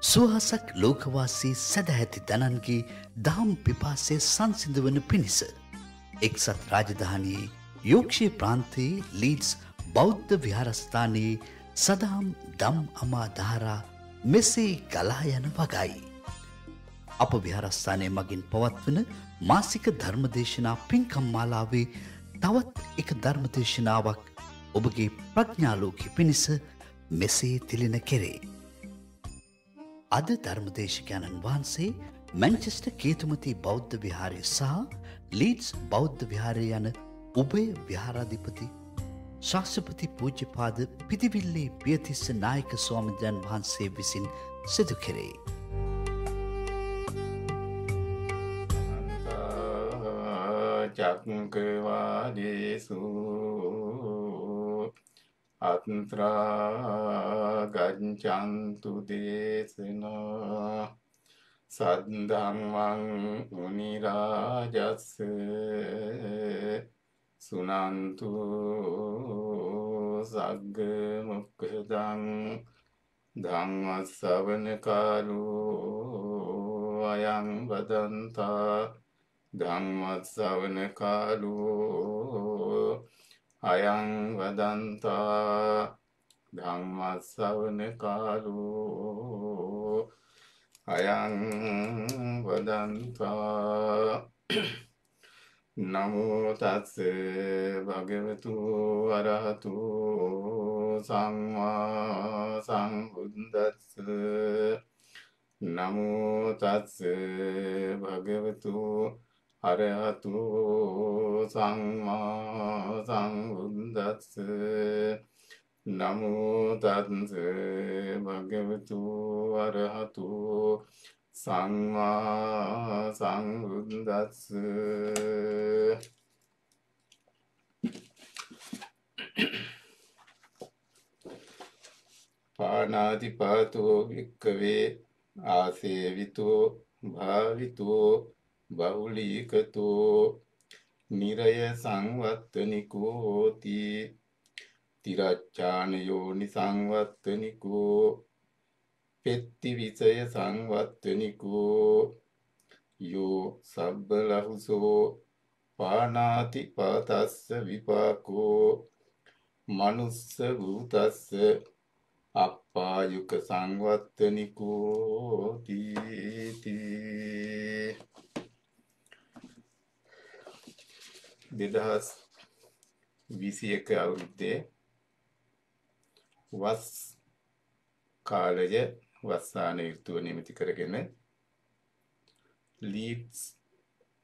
සුවහසක් ලෝකවාසී සැදැහැති දනන්ගේ දහම් පිපාසය සංසිඳුවන පිණිස. එක්සත් රාජධානයේ යෝක්ෂය ප්‍රාන්තයේ ලීඩ්ස් බෞද්ධ විහාරස්ථානයේ සදහම් දම් අමා දහරා මෙසේ ගලා යන වගයි. අප විහාරස්ථානය මගින් පවත්වන මාසික ධර්මදේශනා පින්කම් මාලාවේ තවත් එක ධර්මදේශනාවක් ඔබගේ ප්‍රඥාලෝකය පිණිස මෙසේ තිලින කෙරේ. අද ධර්මදේශකයණන් වහන්සේ මැන්චෙස්ටර් කේතුමති බෞද්ධ විහාරය සහ ලීඩ්ස් බෞද්ධ විහාරය යන උභය විහාරාධිපති ශාස්ත්‍රපති පූජ්‍යපාද පිදිවිල්ලේ පියතිස්ස නායක ස්වාමීන් වහන්සේ විසින් සිදු කෙරේ. චක්කවාදේසු අත්‍රා ගච්ඡන්තු දේශනා සද්ධම්මං මුනි රාජස්ස සුනන්තු සග්ග මොක්ඛදං ධම්ම ශ්‍රවණ කාලෝ අයං වදන්තා ධම්ම ශ්‍රවණ කාලෝ අයං වදන්තා ධම්ම ශ්‍රවණ කාලෝ අයං වදන්තා නමෝ තස්ස භගවතු අරහතු සම්මා සම්බුද්දස්ස නමෝ තස්ස භගවතු අරහතු සම්මා සම්බුද්දස්ස නමෝ තස්ස භගවතු අරහතු සම්මා සම්බුද්දස්ස පාණාතිපාතෝ වික්ඛවේ ආසේවිතෝ භාවිතෝ බහුලීකතෝ නිරය සංවත්තනිකෝ හෝති තිරච්ඡාන යෝනි සංවත්තනිකෝ පෙත්ති විසය සංවත්තනිකෝ යෝ සබ්බ ලහුසෝ පාණාති පාතස්ස විපාකෝ මනුස්ස භූතස්ස අප්පායුක සංවත්තනිකෝ තීති 2021 අවුරුද්දේ වස් කාලය වස්සාන ඍතුව නිමිති කරගෙන ලීඩ්ස්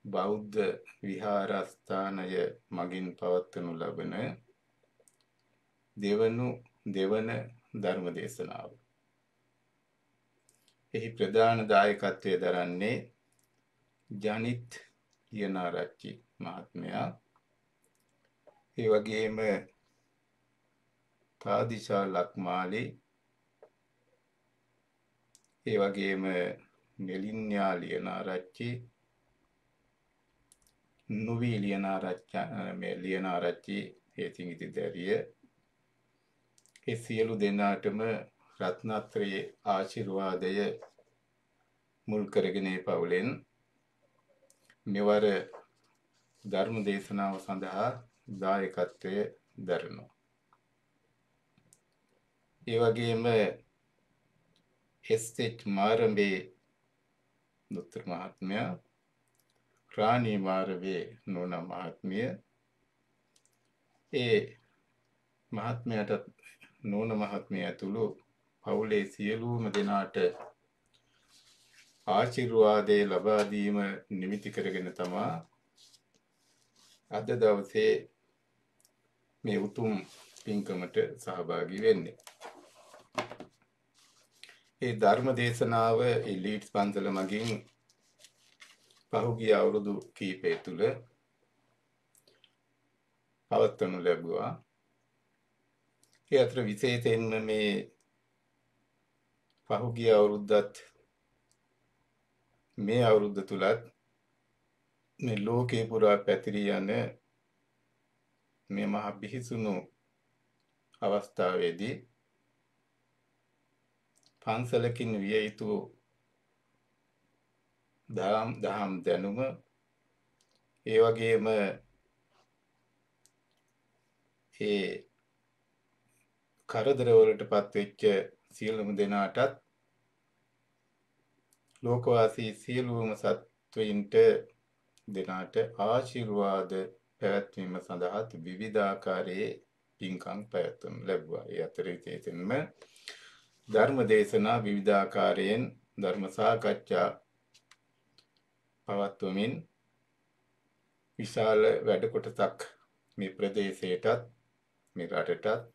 බෞද්ධ විහාරස්ථානය මගින් පවත්වනු ලබන දෙවන ධර්ම දේශනාව. එහි ප්‍රධාන දායකත්වය දරන්නේ ජනිත් ලියනාරච්චි මහත්මයා. ඒ වගේම තාදිශා ලක්මාලි, ඒ වගේම මෙලින්යා ලියනාරච්චි, නුවී ලියනාරච්චි හේතිඟිති දැරිය. ඒ සියලු දෙනාටම රත්නත්‍රයේ ආශිර්වාදය මුල් කරගෙන පවුලෙන් මෙවර ධර්ම දේශනාව සඳහා දායකත්වය දරනවා. ඒ වගේම එස්.එච්. මාරඹේ දොස්තර මහත්මයා, රාණී මාරඹේ නෝනා මහත්මිය, ඒ මහත්මයාට නෝන මහත්මිය ඇතුළු පවුලේ සියලුම දෙනාට ආශිර්වාදය ලබා දීම නිමිති කරගෙන තමා අද දවසේ මේ උතුම් පින්කමට සහභාගී වෙන්නේ. ඒ ධර්ම දේශනාව ලීඩ්ස් පන්සල මගින් පහුගිය අවුරුදු කිහිපය තුළ පවත්වනු ලැබුවා. ඒ අතර විශේෂයෙන්ම මේ පහුගිය අවුරුද්දත් මේ අවුරුද්ද තුලත් මේ ලෝකේ පුරා පැතිරී යන මේ මහ බිහිසුණු අවස්ථාවේදී පන්සලකින් විය යුතු දහම් දැනුම, ඒ වගේම ඒ කරදරවලටපත් වෙච්ච සියලුම දෙනාටත් ලෝකවාසී සියලුම සත්වයින්ට දෙනාට ආශිර්වාද පැවැත්වීම සඳහා විවිධාකාරයේ පින්කම් පැවැත්වනු ලැබුවා. ඒ අතර විශේෂයෙන්ම ධර්ම දේශනා විවිධාකාරයෙන් ධර්ම සාකච්ඡා පවත්වමින් විශාල වැඩ කොටසක් මේ ප්‍රදේශයටත් මේ රටටත්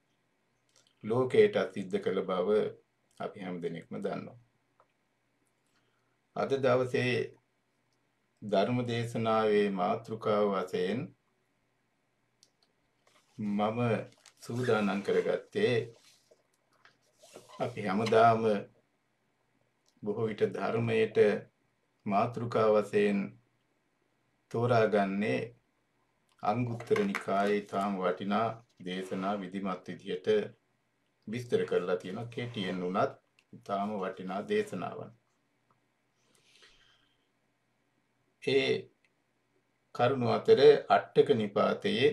ලෝකයටත් සිද්ධ කළ බව අපි හැමදෙනෙක්ම දන්නවා. අද දවසේ ධර්ම දේශනාවේ මාතෘකාව වශයෙන් මම සූදානම් කරගත්තේ අපි හැමදාම බොහෝ විට ධර්මයට මාතෘකා වශයෙන් තෝරාගන්නේ අංගුත්තර නිකායේ තාම වටිනා දේශනා විධිමත් විදියට විස්තර කරලා තියෙන කෙටියෙන් උනත් තාම වටිනා දේශනාවන්. ඒ කරුණු අතර අට්ඨක නිපාතයේ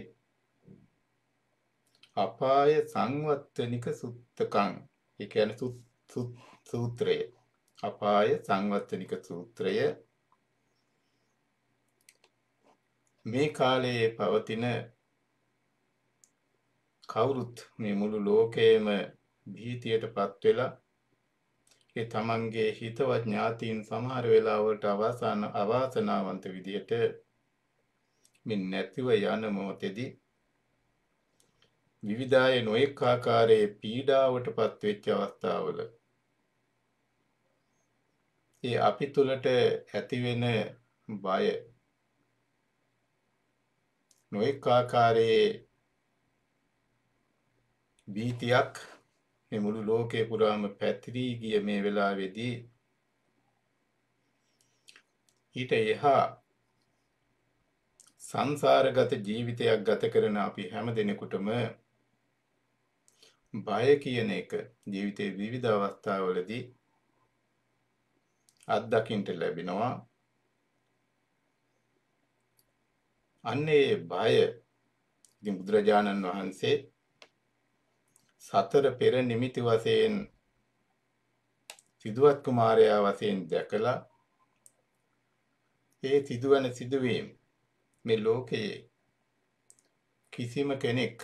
අපාය සංවත්තනික සුත්තකං, ඒ කියන්නේ සූත්‍රය, අපාය සංවත්තනික සූත්‍රය මේ කාලයේ පවතින කවුරුත් මේ මුළු ලෝකයේම භීතියටපත් වෙලා ඒ තමන්ගේ හිතවත් ඥාතීන් සමහර වෙලාවලට අවාසනාවන්ත විදියට මේ නැතිව යන මොහොතේදී විවිධාය නොඑක ආකාරයේ පීඩාවටපත් වෙච්ච අවස්ථාවල ඒ අපි තුළට ඇතිවෙන බය නොඑක ආකාරයේ භීතියක් මේ මුළු ලෝකේ පුරාම පැතිරී ගිය මේ වෙලාවේදී ඊට එහා සංසාරගත ජීවිතයක් ගත කරන අපි හැම දිනෙකටම බය කියන එක ජීවිතයේ විවිධ අවස්ථාවලදී අත්දකින්න ලැබෙනවා. අන්නේ බය ඉතින් බුදුරජාණන් වහන්සේ සතර පෙර නිමිති වශයෙන් සිදුවත් කුමාරයා වශයෙන් දැකලා ඒ සිදුවන සිදුවීම් මේ ලෝකයේ කිසිම කෙනෙක්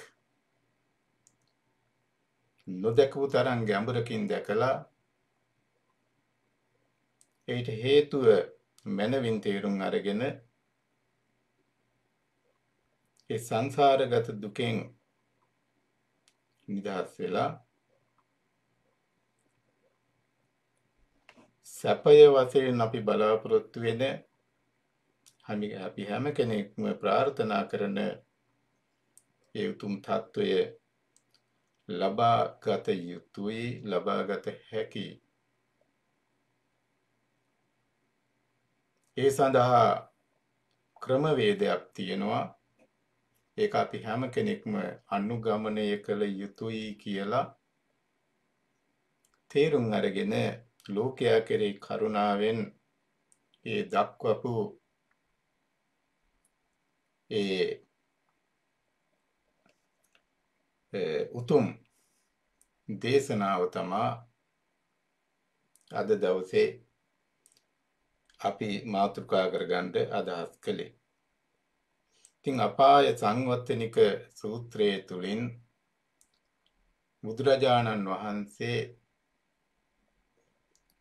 නොදැකපු තරම් ගැඹුරකින් දැකලා ඒට හේතුව මනවින් තේරුම් අරගෙන ඒ සංසාරගත දුකෙන් නිදහස් වෙලා සැපය වශයෙන් අපි බලාපොරොත්තු වෙන අපි හැම කෙනෙක්ම ප්‍රාර්ථනා කරන ඒ උතුම් තත්වය ලබාගත යුතුයි, ලබාගත හැකි. ඒ සඳහා ක්‍රමවේදයක් තියෙනවා. ඒක අපි හැම කෙනෙක්ම අනුගමනය කළ යුතුයි කියලා තේරුම් අරගෙන ලෝකයා කෙරෙහි කරුණාවෙන් ඒ දක්වපු ඒ උතුම් දේශනාව තමා අද දවසේ අපි මාතෘකා කරගන්න අදහස් කළේ. ඉතින් අපාය සංවත්තනික සූත්‍රයේ තුලින් බුදුරජාණන් වහන්සේ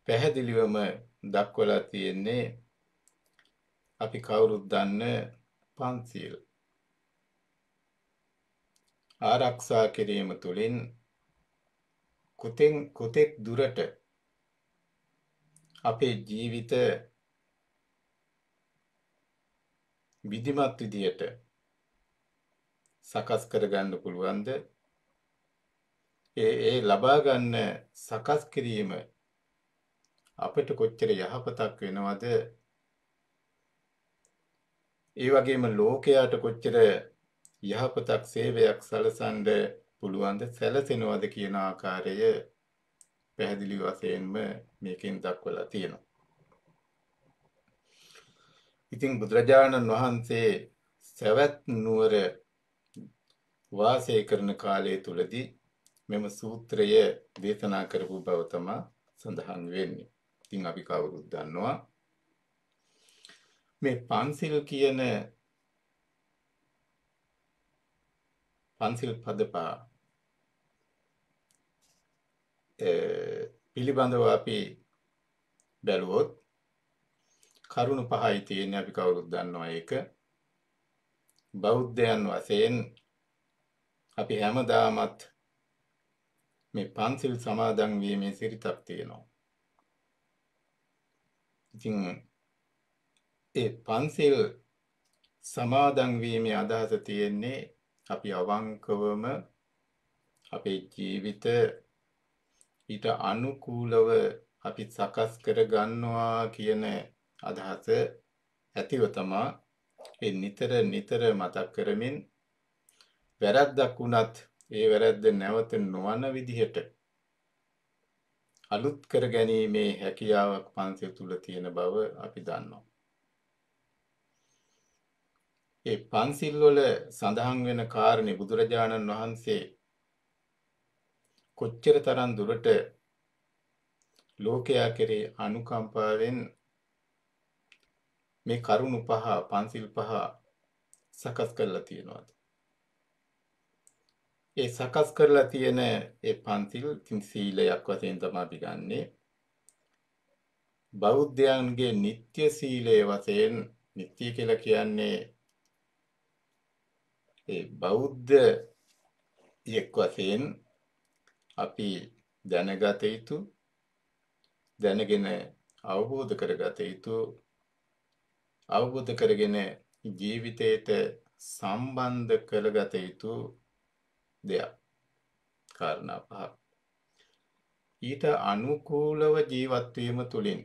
පැහැදිලිවම දක්වලා තියෙන්නේ අපි කවුරුත් දන්න පන්සිල් ආරක්ෂා කිරීම තුළින් කොතෙක් දුරට අපේ ජීවිත විධිමත් විදියට සකස් කරගන්න පුළුවන්ද? ඒ ලබා ගන්න සකස් කිරීම අපිට කොච්චර යහපතක් වෙනවද? ඒ වගේම ලෝකයට කොච්චර යහපතක් සේවයක් සලසන්න පුළුවන්ද, සැලසෙනවද කියන ආකාරය පැහැදිලි වශයෙන්ම මේකෙන් දක්වලා තියෙනවා. ඉතින් බුදුරජාණන් වහන්සේ සවැත් නුවර වාසය කරන කාලය තුලදී මෙම සූත්‍රය දේශනා කරපු බව තමයි සඳහන් වෙන්නේ. ඉතින් අපි කවුරුත් දන්නවා මේ පන්සිල් කියන පන්සිල් පද පහ පිළිබඳව අපි බැලුවොත් කරුණු පහයි තියෙන්නේ. අපි කවුරුත් දන්නවා ඒක. බෞද්ධයන් වශයෙන් අපි හැමදාමත් මේ පන්සිල් සමාදන් වීමේ සිරිතක් තියෙනවා. ඉතින් ඒ පන්සිල් සමාදන් වීමේ අදහස තියෙන්නේ අපි අවංකවම අපේ ජීවිත ඊට අනුකූලව අපි සකස් කර ගන්නවා කියන අදහස ඇතිව තමයි ඒ නිතර මතක් කරමින් වැරද්දක් වුණත් ඒ වැරද්ද නැවත නොවන විදිහට අලුත් කර ගැනීමේ හැකියාවක් පන්සිල් තුල තියෙන බව අපි දන්නවා. ඒ පන්සිල් වල සඳහන් වෙන කාරණේ බුදුරජාණන් වහන්සේ කොච්චර තරම් දුරට ලෝකයා කෙරේ අනුකම්පාවෙන් මේ කරුණු පහ පන්සිල් පහ සකස් කරලා තියෙනවාද? ඒ සකස් කරලා තියෙන ඒ පන්සිල් සීලයක් වශයෙන් තමයි අපි ගන්නෙ. බෞද්ධයන්ගේ නිත්‍ය සීලය වශයෙන් නිත්‍ය කියලා කියන්නේ ඒ බෞද්ධ යෙක් වශයෙන් අපි දැනගත යුතු දැනගෙන අවබෝධ කරගත යුතු අවබෝධ කරගෙන ජීවිතයට සම්බන්ධ කරගත යුතු දෙයක් කාරණා පහ. ඊට අනුකූලව ජීවත් වීම තුළින්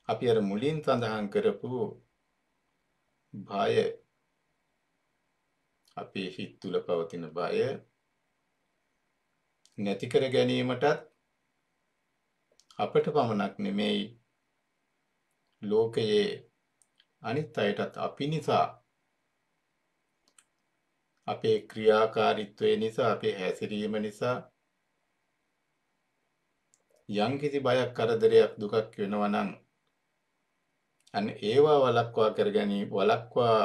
අපි අර මුලින් සඳහන් කරපු භය අපේ හිත තුළ පවතින භය නැති කර ගැනීමටත් අපට පමණක් නෙමෙයි ලෝකයේ අනිත් අයටත් අපි නිසා අපේ ක්‍රියාකාරීත්වය නිසා අපේ හැසිරීම නිසා යම්කිසි බයක් කරදරයක් දුකක් වෙනවා නම් අන්න ඒවා වළක්වා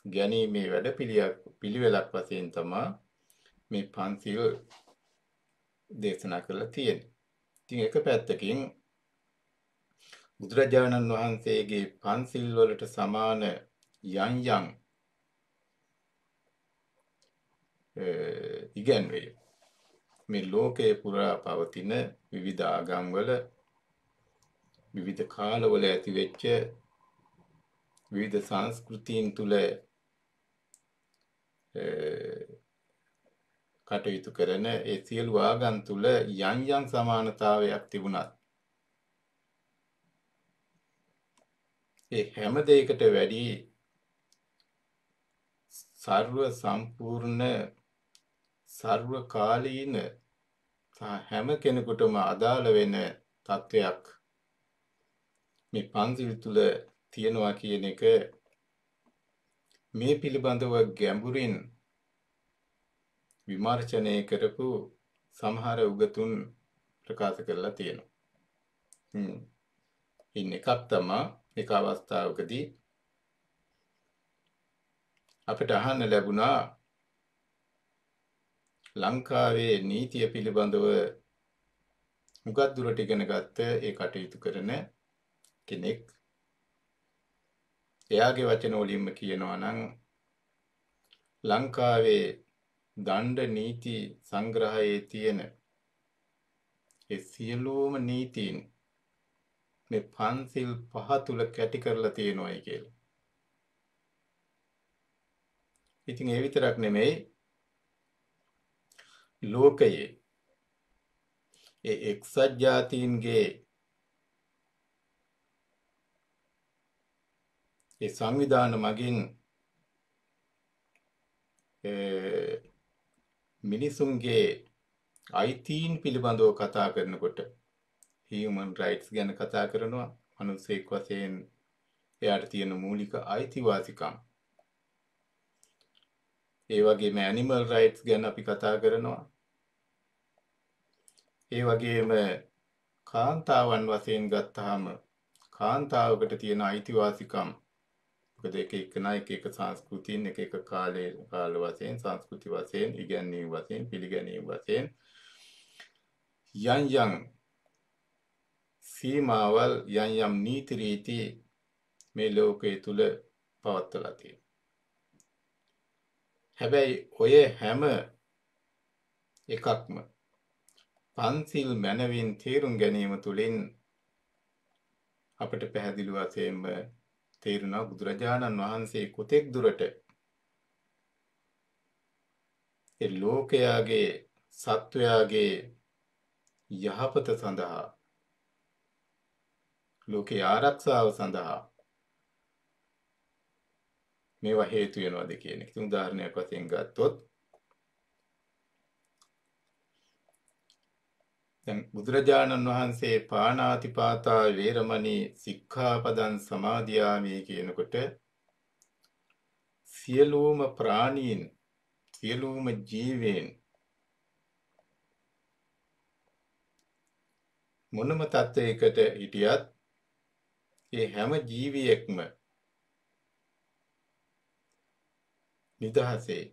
ගැනීමේ වැඩපිළිවෙලක් වශයෙන් තමයි මේ පන්සිල් දේශනා කරලා තියෙන්නේ. ඉතින් එක පැත්තකින් බුදුරජාණන් වහන්සේගේ පන්සිල් වලට සමාන යම් ඉගැන්වීම් මේ ලෝකයේ පුරා පවතින විවිධ ආගම්වල විවිධ කාලවල ඇතිවෙච්ච විවිධ සංස්කෘතීන් තුල කටයුතු කරන ඒ සියලු ආගම් තුල යම් සමානතාවයක් තිබුණත් ඒ හැම දෙයකට වැඩි සර්ව සම්පූර්ණ සර්වකාලීන හැම කෙනෙකුටම අදාළ වෙන තත්වයක් මේ පන්සිල් තුල තියෙනවා කියන එක මේ පිළිබඳව ගැඹුරින් විමර්ශනය කරපු සමහර උගතුන් ප්‍රකාශ කරලා තියෙනවා. ඉන්න එකක් තමයි එක අවස්ථාවකදී අපිට අහන්න ලැබුණා ලංකාවේ නීතිය පිළිබඳව මුගක් දුරට ඉගෙන ගත්ත ඒ කටයුතු කරන කෙනෙක් එයාගේ වචන වලින්ම කියනවා නම් ලංකාවේ දණ්ඩ නීති සංග්‍රහයේ තියෙන ඒ සියලුම නීතීන් මේ පන්සිල් පහ තුල කැටි කරලා තියෙනවායි කියලා. ඉතින් ඒ විතරක් නෙමෙයි ලෝකයේ ඒ එක්සත් ජාතීන්ගේ ඒ සංවිධාන මගින් මිනිසුන්ගේ අයිතීන් පිළිබඳව කතා කරනකොට human rights ගැන කතා කරනවා. මනුස්සයෙක් වශයෙන් එයාට තියෙන මූලික අයිතිවාසිකම්. ඒ වගේම animal rights ගැන අපි කතා කරනවා. ඒ වගේම කාන්තාවන් වශයෙන් ගත්තාම කාන්තාවකට තියෙන අයිතිවාසිකම් මොකද එක සංස්කෘතියින් එක කාල වශයෙන් සංස්කෘති වශයෙන් ඉගැන්වීම් වශයෙන් පිළිගැනීම් වශයෙන් යම් සීමාවල් යම් නීති රීති මේ ලෝකයේ තුල පවත්වලා තියෙනවා. හැබැයි ඔය හැම එකක්ම පන්සිල් මනවින් තේරුම් ගැනීම තුළින් අපට පැහැදිලි වශයෙන්ම තේරුණා බුදුරජාණන් වහන්සේ කොතෙක් දුරට ඒ ලෝකයාගේ සත්වයාගේ යහපත සඳහා ලෝකේ ආරක්ෂාව සඳහා මේවා හේතු වෙනවද කියන එක. උදාහරණයක් වශයෙන් ගත්තොත් දැන් බුදුරජාණන් වහන්සේ පාණාතිපාතා වේරමණී සික්ඛාපදං සමාදියාමි කියනකොට සියලුම ප්‍රාණීන් සියලුම ජීවීන් මොනම තත්වයකට හිටියත් ඒ හැම ජීවියෙක්ම නිදහසේ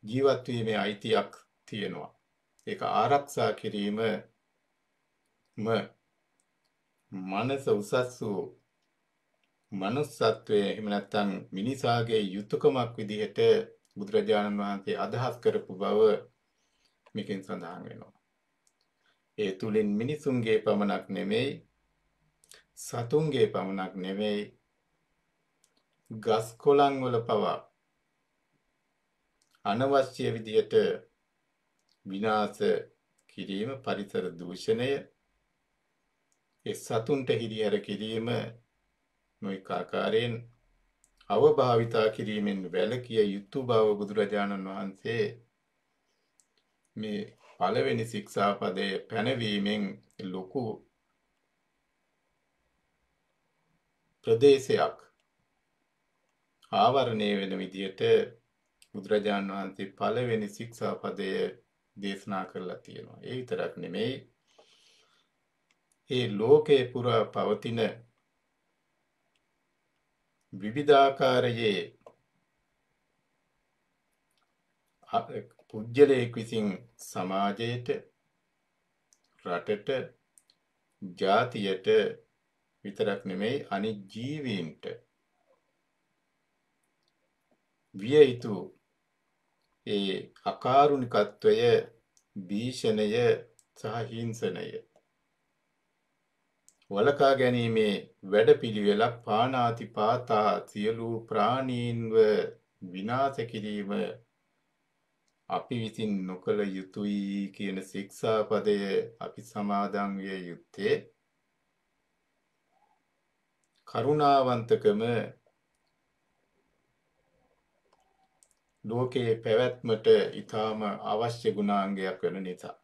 ජීවත් වීමේ අයිතියක් තියෙනවා. ඒක ආරක්ෂා කිරීම මනස උසස් වූ මනුස්සත්වයේ එහෙම නැත්නම් මිනිසාගේ යුතුයකමක් විදිහට බුදුරජාණන් වහන්සේ අදහස් කරපු බව මේකෙන් සඳහන් වෙනවා. ඒ තුලින් මිනිසුන්ගේ පමණක් නෙමෙයි සතුන්ගේ පමණක් නෙමෙයි ගස් කොළන් වල පවා අනවශ්‍ය විදිහට විනාශ කිරීම පරිසර දූෂණය ඒ සතුන්ට හිරිහැර කිරීම නොඑක ආකාරයෙන් අවභාවිතා කිරීමෙන් වැළකිය යුතු බව බුදුරජාණන් වහන්සේ මේ පළවෙනි ශික්ෂාපදයේ පැනවීමෙන් ලොකු ප්‍රදේශයක් ආවරණය වෙන විදිහට බුදුරජාණන් වහන්සේ පළවෙනි ශික්ෂාපදය දේශනා කරලා තියෙනවා. ඒ විතරක් නෙමෙයි ඒ ලෝකේ පුරා පවතින විවිධාකාරයේ පුජ්‍යලයක් විසින් සමාජයට රටට ජාතියට විතරක් නෙමෙයි අනිත් ජීවීන්ට විය යුතු ඒ අකාරුණිකත්වය භීෂණය සහ හිංසනය වළකා ගැනීමේ වැඩපිළිවෙලක් පාණාතිපාතා සියලු ප්‍රාණීන්ව විනාශ කිරීම අපි විසින් නොකළ යුතුයි කියන ශික්ෂාපදය අපි සමාදන් විය යුත්තේ කරුණාවන්තකම ලෝකයේ පැවැත්මට ඊටාම අවශ්‍ය ගුණාංගයක් වෙන නිසා.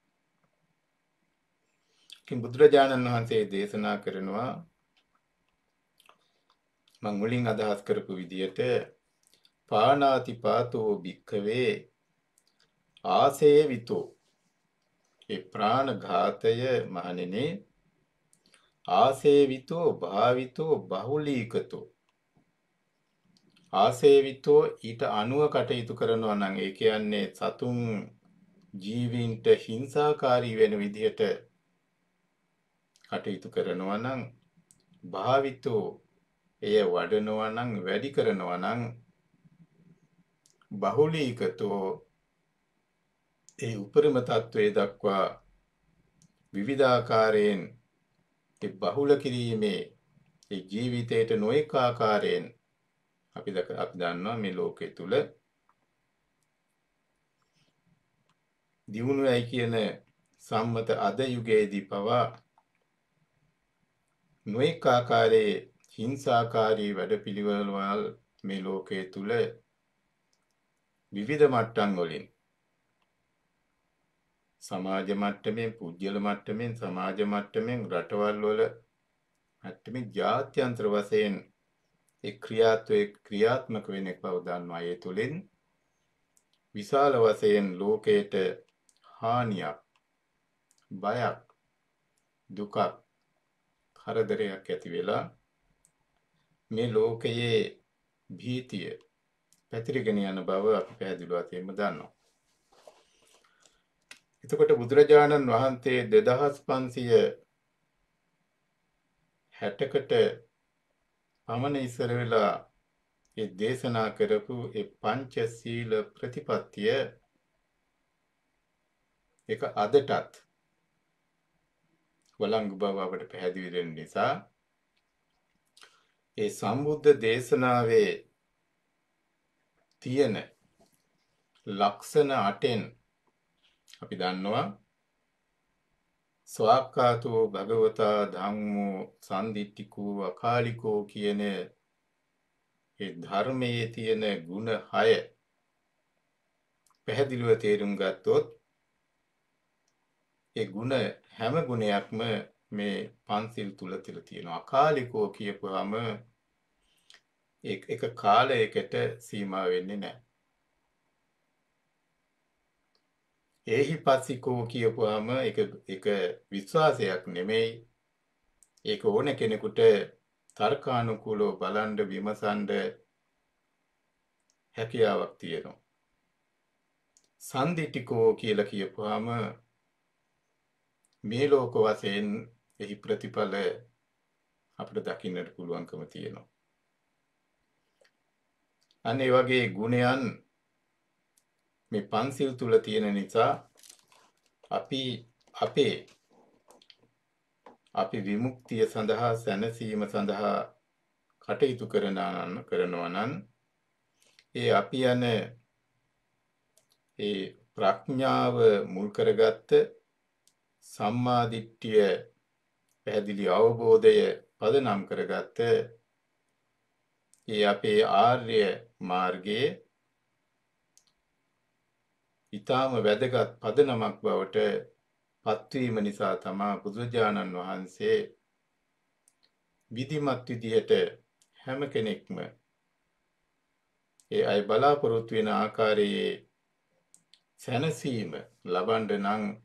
බුදුරජාණන් වහන්සේ දේශනා කරනවා මම මුලින් අදහස් කරපු විදිහට පාණාතිපාතෝ භික්ඛවේ ආසේවිතෝ ඒ ප්‍රාණඝාතය මහණෙනි ආසේවිතෝ භාවිතෝ බහුලීකතෝ ආසේවිතෝ ඊට අනුව කටයුතු කරනවා නම් ඒ කියන්නේ සතුන් ජීවීන්ට හිංසාකාරී වෙන විදිහට කටයුතු කරනවා නම් භාවිතෝ එය වඩනවා නම් වැඩි කරනවා නම් බහුලීකතෝ ඒ උපරිම තත්වයේ දක්වා විවිධාකාරයෙන් ඒ බහුල කිරීමේ ඒ ජීවිතයට නොඑක ආකාරයෙන් අපි දන්නවා මේ ලෝකයේ තුල දියුණුවයි කියන සම්මත අද යුගයේදී පවා නොඑක ආකාරයේ හිංසාකාරී වැඩපිළිවෙළවල් මේ ලෝකයේ තුල විවිධ මට්ටම් වලින් සමාජ මට්ටමින්, පුද්ගල මට්ටමින්, සමාජ මට්ටමින්, රටවල් වල මට්ටමින් ජාත්‍යන්තර වශයෙන් ඒ ක්‍රියාත්මක වෙන බව දන්නවා. ඒ තුලින් විශාල වශයෙන් ලෝකයට හානියක්, බයක්, දුකක්, කරදරයක් ඇති වෙලා මේ ලෝකයේ භීතිය පැතිරගෙන යන බව අපි පැහැදිලිව වශයෙන්ම දන්නවා. එතකොට බුදුරජාණන් වහන්සේ 2560කට පමණ ඉස්සර වෙලා ඒ දේශනා කරපු ඒ පංචශීල ප්‍රතිපත්තිය ඒක අදටත් වළංගු බව අපට පැහැදිලි වෙන නිසා ඒ සම්බුද්ධ දේශනාවේ තියෙන ලක්ෂණ 8න් අපි දන්නවා ස්වාක්ඛාතෝ භගවතා ධම්මෝ සම්දිට්ඨිකෝ අකාලිකෝ කියන ඒ ධර්මයේ තියෙන ගුණ 6 පැහැදිලිව තේරුම් ගත්තොත් ඒ ගුණ හැම ගුණයක්ම මේ පන්සිල් තුල තියෙනවා. අකාලිකෝ කියපුවාම එක කාලයකට සීමා වෙන්නේ නැහැ. ඒහිපස්සිකෝ කියපුවාම එක විශ්වාසයක් නෙමෙයි. ඒක ඕන කෙනෙකුට තර්කානුකූලව බලන්න විමසන්න හැකියාවක් තියෙනවා. සම්දිටිකෝ කියලා කියපුවාම මේ ලෝක වශයෙන් එහි ප්‍රතිඵල අපිට දකින්නට පුළුවන්කම තියෙනවා. අනේ වගේ ගුණයන් මේ පන්සිල් තුල තියෙන නිසා අපි විමුක්තිය සඳහා සැනසීම සඳහා කටයුතු කරනවා නම් ඒ අපි යන ඒ ප්‍රඥාව මුල් කරගත්ත සම්මා දිට්ඨිය පැහැදිලි අවබෝධය පදනම් කරගත්ත ඒ අපේ ආර්ය මාර්ගයේ ඊටාම වැදගත් පදනමක් බවට පත්වීම නිසා තමයි බුදුරජාණන් වහන්සේ විධිමත් විදිහට හැම කෙනෙක්ම ඒ අය බලාපොරොත්තු වෙන ආකාරයේ සැනසීම ලබන්න නම්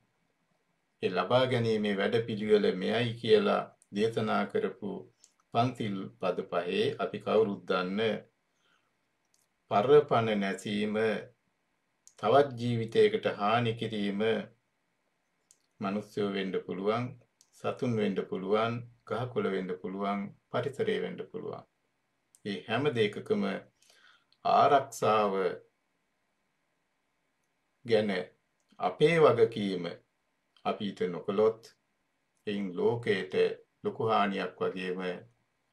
ඒ ලබා ගැනීමේ වැඩපිළිවෙල මෙයයි කියලා දේශනා කරපු පන්තිල් පද පහේ අපි කවුරුත් දන්න පරපණ නැසීම, තවත් ජීවිතයකට හානි කිරීම, මිනිස්සු වෙන්න පුළුවන්, සතුන් වෙන්න පුළුවන්, ගහකොළ වෙන්න පුළුවන්, පරිසරය වෙන්න පුළුවන්. මේ හැම දෙයකම ආරක්ෂාව ගැන අපේ වගකීම අපි ඊට නොකළොත් එයින් ලෝකයට ලොකු හානියක් වගේම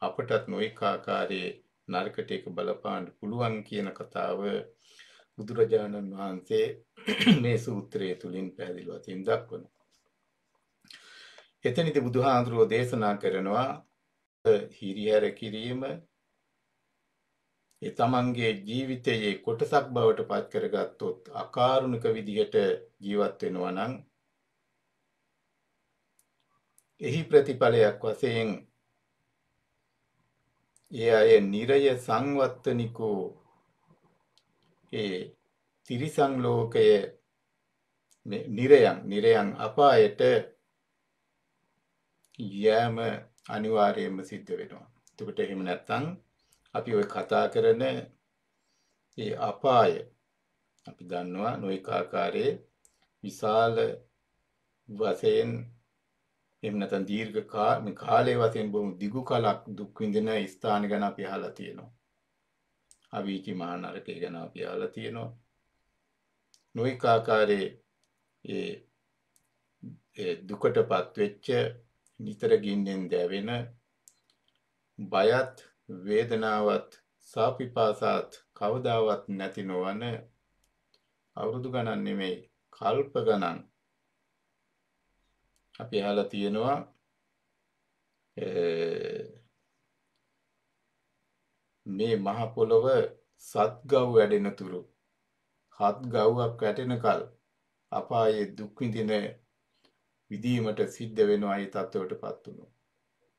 අපටත් නොඑක ආකාරයේ නරකට එක බලපාන්න පුළුවන් කියන කතාව බුදුරජාණන් වහන්සේ මේ සූත්‍රයේ තුලින් පැහැදිලිව තින් දක්වනවා. එතනදී බුදුහාඳුරෝ දේශනා කරනවා හිරිහැර කිරීම ඒ තමන්ගේ ජීවිතයේ කොටසක් බවට පත් කරගත්තොත් අකාරුණික විදිහට ජීවත් වෙනවා නම් එහි ප්‍රතිඵලයක් වශයෙන් ඒ අය නිරය සංවත්තනිකෝ ඒ තිරිසන් ලෝකයේ නිරයන් අපායට යෑම අනිවාර්යයෙන්ම සිද්ධ වෙනවා. එතකොට එහෙම නැත්නම් අපි ඔය කතා කරන ඒ අපාය අපි දන්නවා නොඑක ආකාරයේ විශාල වශයෙන් එහෙම නැත්නම් දීර්ඝ කාලයේ වශයෙන් බොහොම දිගු කලක් දුක් විඳින ස්ථාන ගැන අපි අහලා තියෙනවා. අවීචි මහා නරකය ගැන අපි අහලා තියෙනවා. නොඑක ආකාරයේ ඒ දුකටපත් වෙච්ච නිතර ගින්නෙන් දැවෙන බයත් වේදනාවත් සාපිපාසත් කවදාවත් නැති නොවන අවුරුදු ගණන් නෙමෙයි කල්ප ගණන් අපි අහලා තියෙනවා මේ මහ පොළොව සත්ගව් වැඩෙන තුරු හත් ගව්වක් වැටෙනකල් අපායේ දුක් විඳින විදීමට සිද්ධ වෙනවා ඒ තත්ත්වයටපත් වුණොත්.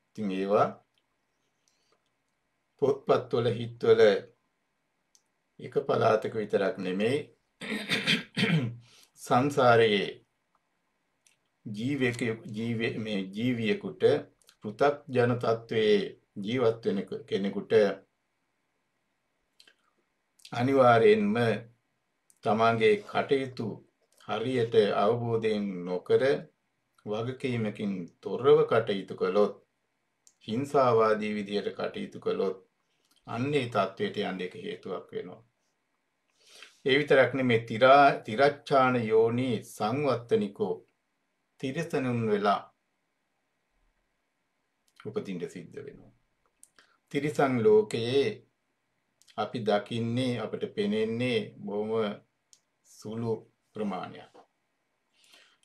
ඉතින් ඒවා පොත්පත්වල හිත්වල එක පළාතක විතරක් නෙමෙයි සංසාරයේ ජීවියෙකුට පෘථග්ජන තත්වයේ ජීවත් වෙන කෙනෙකුට අනිවාර්යෙන්ම තමන්ගේ කටයුතු හරියට අවබෝධයෙන් නොකර වගකීමකින් තොරව කටයුතු කළොත් හිංසාවාදී විදියට කටයුතු කළොත් අන්නේ තත්වයට යන්න එක හේතුවක් වෙනවා. ඒ විතරක් නෙමෙයි තිරච්ඡාන යෝනි සංවත්තනිකෝ තිරසනුන් වෙලා උපදින්න සිද්ධ වෙනවා. තිරිසන් ලෝකයේ අපි දකින්නේ අපිට පෙනෙන්නේ බොහොම සුළු ප්‍රමාණයක්.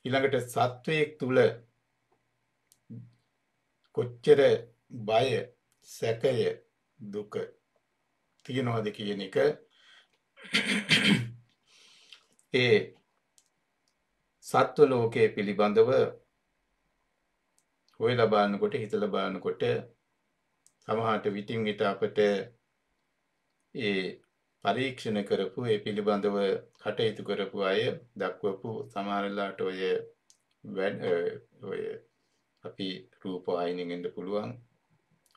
ඊළඟට සත්වයක් තුල කොච්චර බය, සැකය, දුක තියනවාද කියන එක ඒ සත්ව ලෝකයේ පිළිබඳව හොයලා බලනකොට හිතලා බලනකොට සමහරට විටින් විට අපිට ඒ පරීක්ෂණ කරපු ඒ පිළිබඳව කටයුතු කරපු අය දක්වපු සමහරලාට ඔය අපි රූපවාහිනියෙන් වෙන්න පුළුවන්,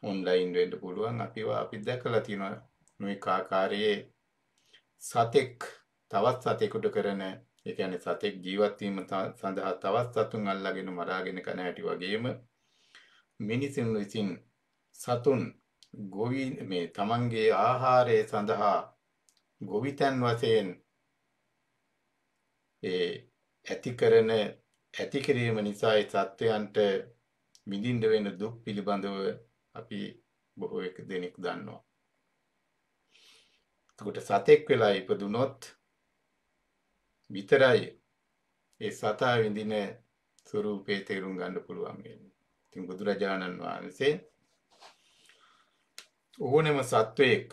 ඔන්ලයින් වෙන්න පුළුවන්, අපි දැකලා තියෙනවා මේ ආකාරයේ සතෙක් තවත් සතෙකුට කරන, ඒ කියන්නේ සතෙක් ජීවත් වීම සඳහා තවත් සතුන් අල්ලාගෙන මරාගෙන කන හැටි වගේම මිනිසුන් විසින් සතුන් ගොවි මේ තමන්ගේ ආහාරය සඳහා ගොවිතැන් වශයෙන් ඇති කිරීම නිසා ඒ සත්වයන්ට විඳින්න වෙන දුක් පිළිබඳව අපි බොහෝ දෙනෙක් දන්නවා. එතකොට සතෙක් වෙලා ඉපදුනොත් විතරයි ඒ සතා විඳින ස්වરૂපේ තේරුම් ගන්න පුළුවන් වෙන්නේ. ඉතින් බුදුරජාණන් වහන්සේ ඕනෙම සත්වයක්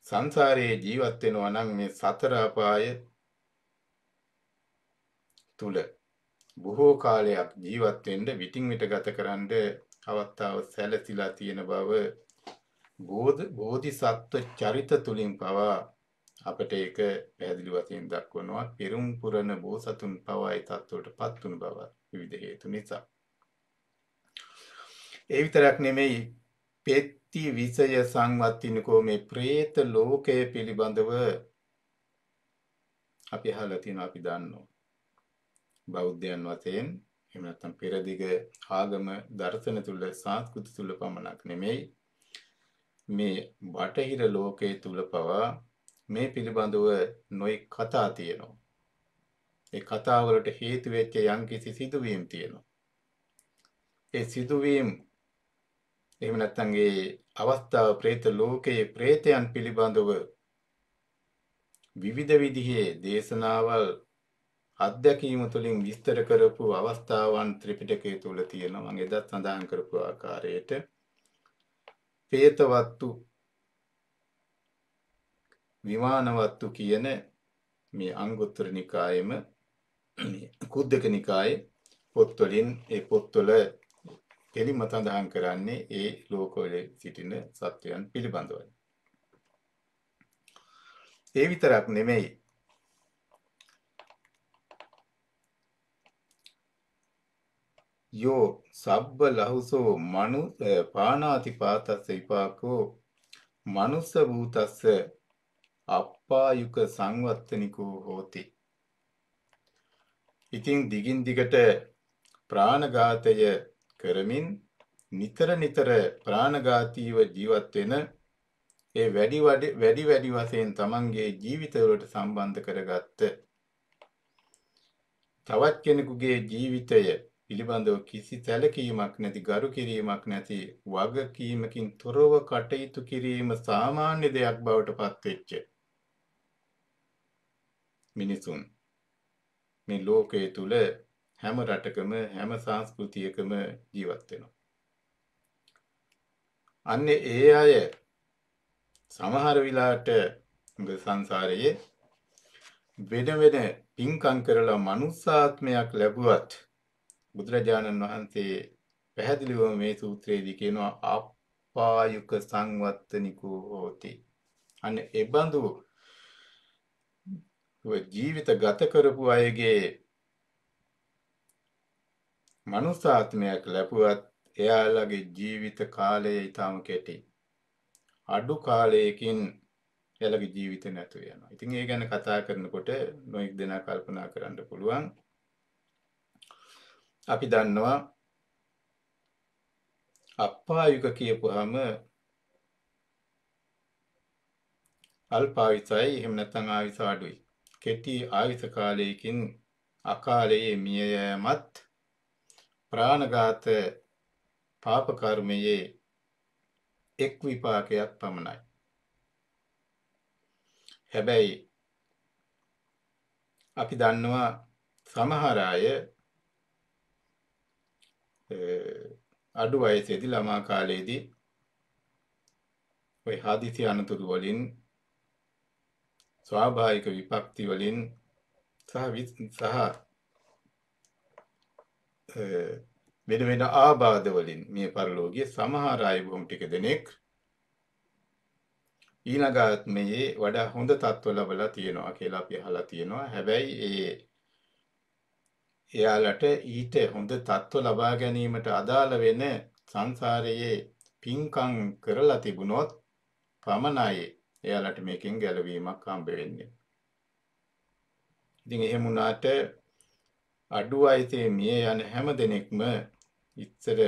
සංසාරයේ ජීවත් වෙනවා නම් මේ සතර අපාය තුල බොහෝ කාලයක් ජීවත් වෙන්න විටින් විට ගත කරන්න අවස්ථාව සැලසීලා තියෙන බව බෝධිසත්ව චරිත තුලින් පවා අපට ඒක පැහැදිලි වශයෙන් දක්වනවා. පෙරම් පුරණ බෝසතුන් පවා ඒ තත්ත්වයටපත් වුණු බව විවිධ හේතු නිසා. ඒ විතරක් නෙමෙයි පෙත්ති විෂය සංවත්තිනකෝ මේ പ്രേත ලෝකය පිළිබඳව අපි අහලා තියෙනවා, අපි දන්නවා. බෞද්ධයන් වශයෙන් එහෙම නැත්නම් පෙරදිග ආගම දර්ශන තුල සංස්කෘති තුල පමණක් නෙමෙයි මේ බටහිර ලෝකයේ තුල පවා මේ පිළිබඳව නොයෙක් කතා තියෙනවා. ඒ කතා වලට හේතු වෙච්ච යම්කිසි සිදුවීම් තියෙනවා. ඒ සිදුවීම් එහෙම නැත්නම් ඒ අවස්ථාව പ്രേත ලෝකයේ പ്രേතයන් පිළිබඳව විවිධ විදිහේ දේශනාවල් අධ්‍යක්ීම තුළින් විස්තර කරපු අවස්ථාවන් ත්‍රිපිටකයේ තුල තියෙනවා. මම එදත් සඳහන් කරපු ආකාරයට පේතවත්තු විමානවත්තු කියන මේ අංගුත්තර නිකායෙම කුද්දක නිකායේ පොත්වලින් ඒ පොත්වල කෙලින්ම සඳහන් කරන්නේ ඒ ලෝකවල සිටින සත්වයන් පිළිබඳවයි. ඒ විතරක් නෙමෙයි යෝ සබ්බ ලහුසෝ මනු පානාති පාතස්ස විපාකෝ මනුස්ස භූතස්ස අප්පායුක සංවත්තනිකෝ හෝති. ඉතින් දිගින් දිගට ප්‍රාණඝාතය කරමින් නිතර ප්‍රාණඝාතීව ජීවත් වෙන ඒ වැඩි වශයෙන් තමන්ගේ ජීවිතවලට සම්බන්ධ කරගත්ත තවත් කෙනෙකුගේ ජීවිතය පිළිබඳව කිසි සැලකීමක් නැති, ගරු කිරීමක් නැති, වගකීමකින් තොරව කටයුතු කිරීම සාමාන්‍ය දෙයක් බවට පත්වෙච්ච මිනිසුන් මේ ලෝකයේ තුල හැම රටකම හැම සංස්කෘතියකම ජීවත් වෙනවා. අන්නේ ඒ අය සමහර විලාට සංසාරයේ වෙන වෙන පින්කම් කරලා මනුස්සාත්මයක් ලැබුවත් බුදුරජාණන් වහන්සේ පැහැදිලිවම මේ සූත්‍රයේදී කියනවා ආපායුක සංවත්තනිකෝ හෝති. අන්න ඒ බඳු ජීවිත ගත කරපු අයගේ මනුස්සාත්මයක් ලැබුවත් එයාලගේ ජීවිත කාලය ඊටම කෙටි. අඩු කාලයකින් එයාලගේ ජීවිත නැතු වෙනවා. ඉතින් ඒ ගැන කතා කරනකොට නොඑක් දෙනා කල්පනා කරන්න පුළුවන්. අපි දන්නවා අප්පායුක කියපුවාම අල්පායුසයි එහෙම නැත්නම් ආයුෂ අඩුයි. කෙටි ආයුෂ කාලයකින් අකාලයේ මිය යෑමත් ප්‍රාණඝාත පාප කර්මයේ එක් විපාකයක් පමණයි. හැබැයි අපි දන්නවා සමහර අය අඩු වයසේදී ළමා කාලයේදී ඔය හදිසි අනතුරු වලින් ස්වාභාවික විපත්ති වලින් සහ වෙන වෙන ආබාධ වලින් මේ පරලෝකයේ සමහර අය බොහොම ටික දෙනෙක් ඊළඟාත්මයේ වඩා හොඳ තත්ත්ව ලැබලා තියෙනවා කියලා අපි අහලා තියෙනවා. හැබැයි එයාලට ඊට හොඳ තත්ත්ව ලබා ගැනීමට අදාළ වෙන සංසාරයේ පින්කම් කරලා තිබුණොත් පමණයි එයාලට මේකෙන් ගැලවීමක් හම්බ වෙන්නේ. ඉතින් එහෙම වුණාට අඩු වයසේ මිය යන හැම දෙනෙක්ම ඉස්සර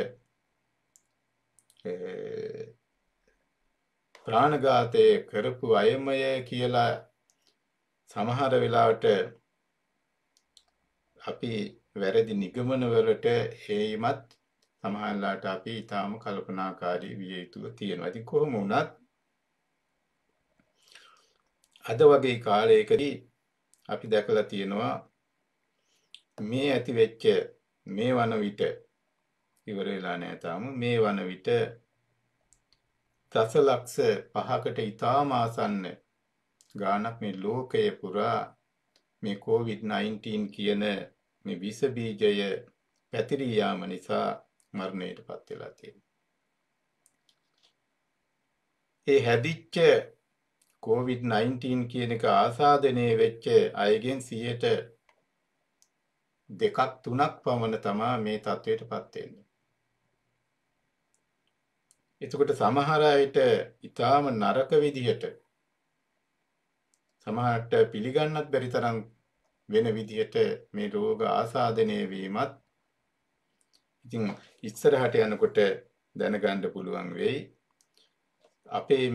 ප්‍රාණඝාතය කරපු අයමය කියලා සමහර වෙලාවට අපි වැරදි නිගමන වලට හේයිමත් සමහරලාට අපි ඊටාම කල්පනාකාරී විය යුතුව තියෙනවා. ඉතින් කොහොම වුණත් අද වගේ කාලයකදී අපි දැකලා තියෙනවා මේ ඇති වෙච්ච මේ වන විට ඉවර වෙලා නැහැ තාම. මේ වන විට දසලක්ෂ 5කට ඊටාම ආසන්න ගානක් මේ ලෝකයේ පුරා මේ COVID-19 කියන මේ විස බීජය පැතිරී යාම නිසා මරණයටපත් වෙලා තියෙනවා. ඒ හැදිච්ච COVID-19 කියන එක ආසාදනය වෙච්ච අයගෙන් 2-3ක් පමණ තමයි මේ තත්වයටපත් වෙන්නේ. එතකොට සමහර අයට ඊටාම නරක විදිහට සමහරට පිළිගන්නත් බැරි තරම් වෙන විදිහට මේ රෝග ආසාදනය වීමත් ඉතින් ඉස්සරහට යනකොට දැනගන්න පුළුවන් වෙයි. අපේ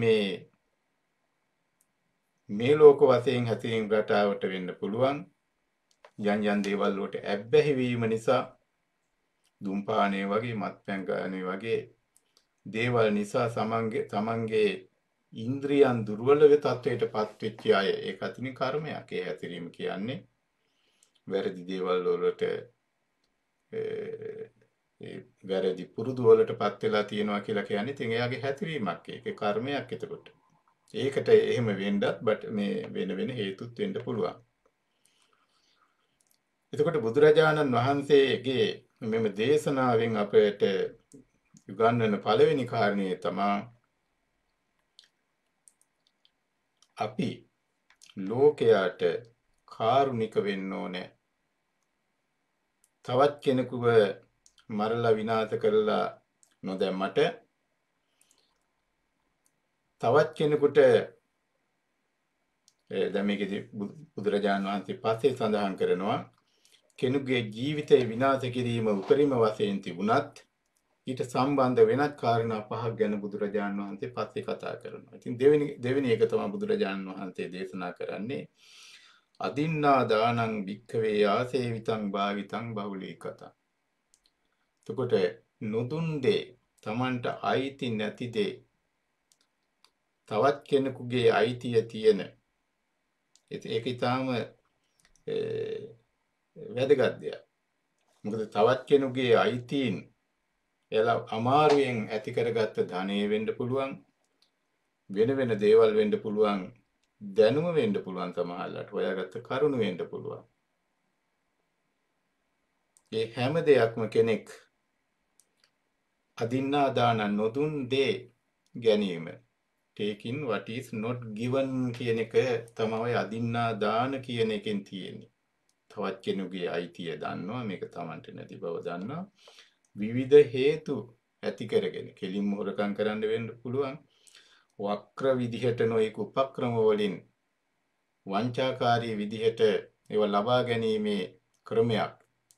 මේ ලෝක වශයෙන් හැසිරීම රටාවට වෙන්න පුළුවන් යම් දේවල් වලට ඇබ්බැහි වීම නිසා දුම්පානය වගේ මත්පැන් ගානේ වගේ දේවල් නිසා තමන්ගේ ඉන්ද්‍රියන් දුර්වල වෙ තත්වයටපත් වෙච්ච අය ඒක අතින් කර්මයක්. ඒ හැසිරීම කියන්නේ වැරදි දේවල් වලට වැරදි පුරුදු වලටපත් වෙලා තියෙනවා කියලා කියන්නේ ඉතින් එයාගේ හැසිරීමක්. ඒක කර්මයක්. එතකොට ඒකට එහෙම වෙන්නත් මේ වෙන හේතුත් වෙන්න පුළුවන්. එතකොට බුදුරජාණන් වහන්සේගේ මෙම දේශනාවෙන් අපට උගන්වන පළවෙනි කාරණේ තමයි අපි ලෝකයට කාරුණික වෙන්න ඕනේ. තවත් කෙනෙකුව මරලා විනාශ කරලා නොදැම්මට තවත් කෙනෙකුට දැන් මේකදී බුදුරජාණන් වහන්සේ පස්සේ සඳහන් කරනවා කෙනෙකුගේ ජීවිතය විනාශ කිරීම උපරිම වශයෙන් තිබුණත් ඊට සම්බන්ධ වෙනත් කාරණා 5ක් ගැන බුදුරජාණන් වහන්සේ පස්සේ කතා කරනවා. ඉතින් දෙවෙනි එක තමයි බුදුරජාණන් වහන්සේ දේශනා කරන්නේ අදින්නා දානං භික්ඛවේ ආසේවිතං භාවිතං බහුලීකතං. එතකොට නොදුන් දේ තමන්ට අයිති නැති දේ තවත් කෙනෙකුගේ අයිතිය තියෙන ඒක ඊටාම වැදගත් දෙයක්. මොකද තවත් කෙනෙකුගේ අයිතීන් එලා අමාරුවෙන් ඇති කරගත්ත ධනෙ වෙන්න පුළුවන් වෙන දේවල් වෙන්න පුළුවන් දැනුම වෙන්න පුළුවන් සමහරවිට හොයාගත්ත කරුණු වෙන්න පුළුවන්. ඒ හැම දෙයක්ම කෙනෙක් අදින්නා දාන නොදුන් දේ ගැනීම. taking what is not given කියන එක තමයි අදින්නා දාන කියන එකෙන් තියෙන්නේ. තවත් කෙනෙකුගේ අයිතිය දන්නවා මේක Tamanට නැති බව දන්නවා. විවිධ හේතු ඇති කරගෙන කෙලින්ම හොරකම් කරන්න වෙන්න පුළුවන්. වක්‍ර විදිහට නොයෙක් උපක්‍රම වලින් වංචාකාරී විදිහට ඒව ලබා ගැනීමේ ක්‍රමයක්.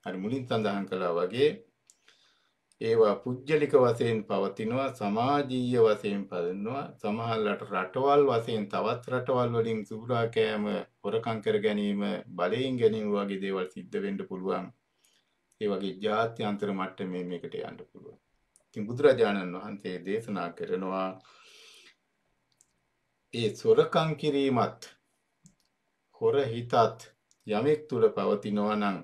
අර මුලින් සඳහන් කළා වගේ ඒවා පුජ්‍යලික වශයෙන් පවතිනවා, සමාජීය වශයෙන් පවතිනවා, සමහරවිට රටවල් වශයෙන් තවත් රටවල් වලින් සූරා කෑම, හොරකම් කර ගැනීම, බලයෙන් ගැනීම වගේ දේවල් සිද්ධ වෙන්න පුළුවන්. ඒ වගේ ජාත්‍යන්තර මට්ටමේ මේකට යන්න පුළුවන්. ඉතින් බුදුරජාණන් වහන්සේ දේශනා කරනවා ඒ සොරකම් කිරීමත් හොර හිතත් යමෙක් තුල පවතිනවා නම්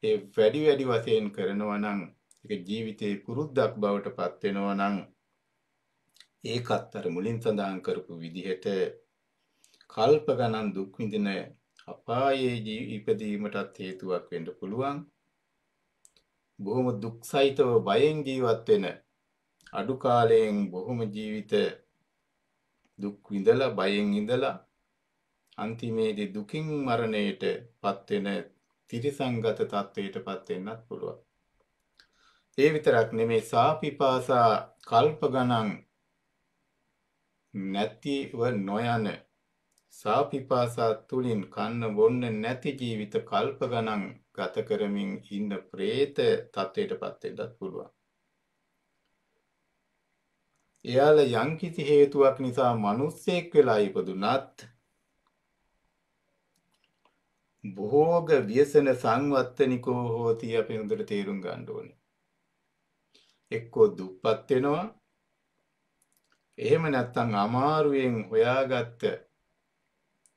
ඒ වැඩි වශයෙන් කරනවා නම් ඒක ජීවිතේ පුරුද්දක් බවට පත් වෙනවා නම් ඒකත් අර මුලින් සඳහන් කරපු විදිහට කල්ප ගණන් දුක් විඳින අපායේ ඉපදීමටත් හේතුවක් වෙන්න පුළුවන්. බොහොම දුක් සහිතව බයෙන් ජීවත් වෙන අඩු කාලයෙන් බොහොම ජීවිත දුක් විඳලා බයෙන් ඉඳලා අන්තිමේදී දුකින් මරණයට පත් වෙන තිරිසංගත තත්වයට පත් වෙන්නත් පුළුවන්. ඒ විතරක් නෙමේ සාපිපාසා කල්ප ගණන් නැතිව නොයන සාපිපාසා තුලින් කන්න බොන්න නැති ජීවිත කල්ප ගණන් ගත කරමින් ඉන්න പ്രേත තත්වයට පත් වෙන්නත් පුළුවන්. එයාලා යම්කිසි හේතුවක් නිසා මිනිස්සෙක් වෙලා ඉපදුනත් භෝග ව්‍යසන සංවත්තනිකෝ හෝති අපි හොඳට තේරුම් ගන්න ඕනේ. එක්කෝ දුප්පත් වෙනවා. එහෙම නැත්නම් අමාරුවෙන් හොයාගත්ත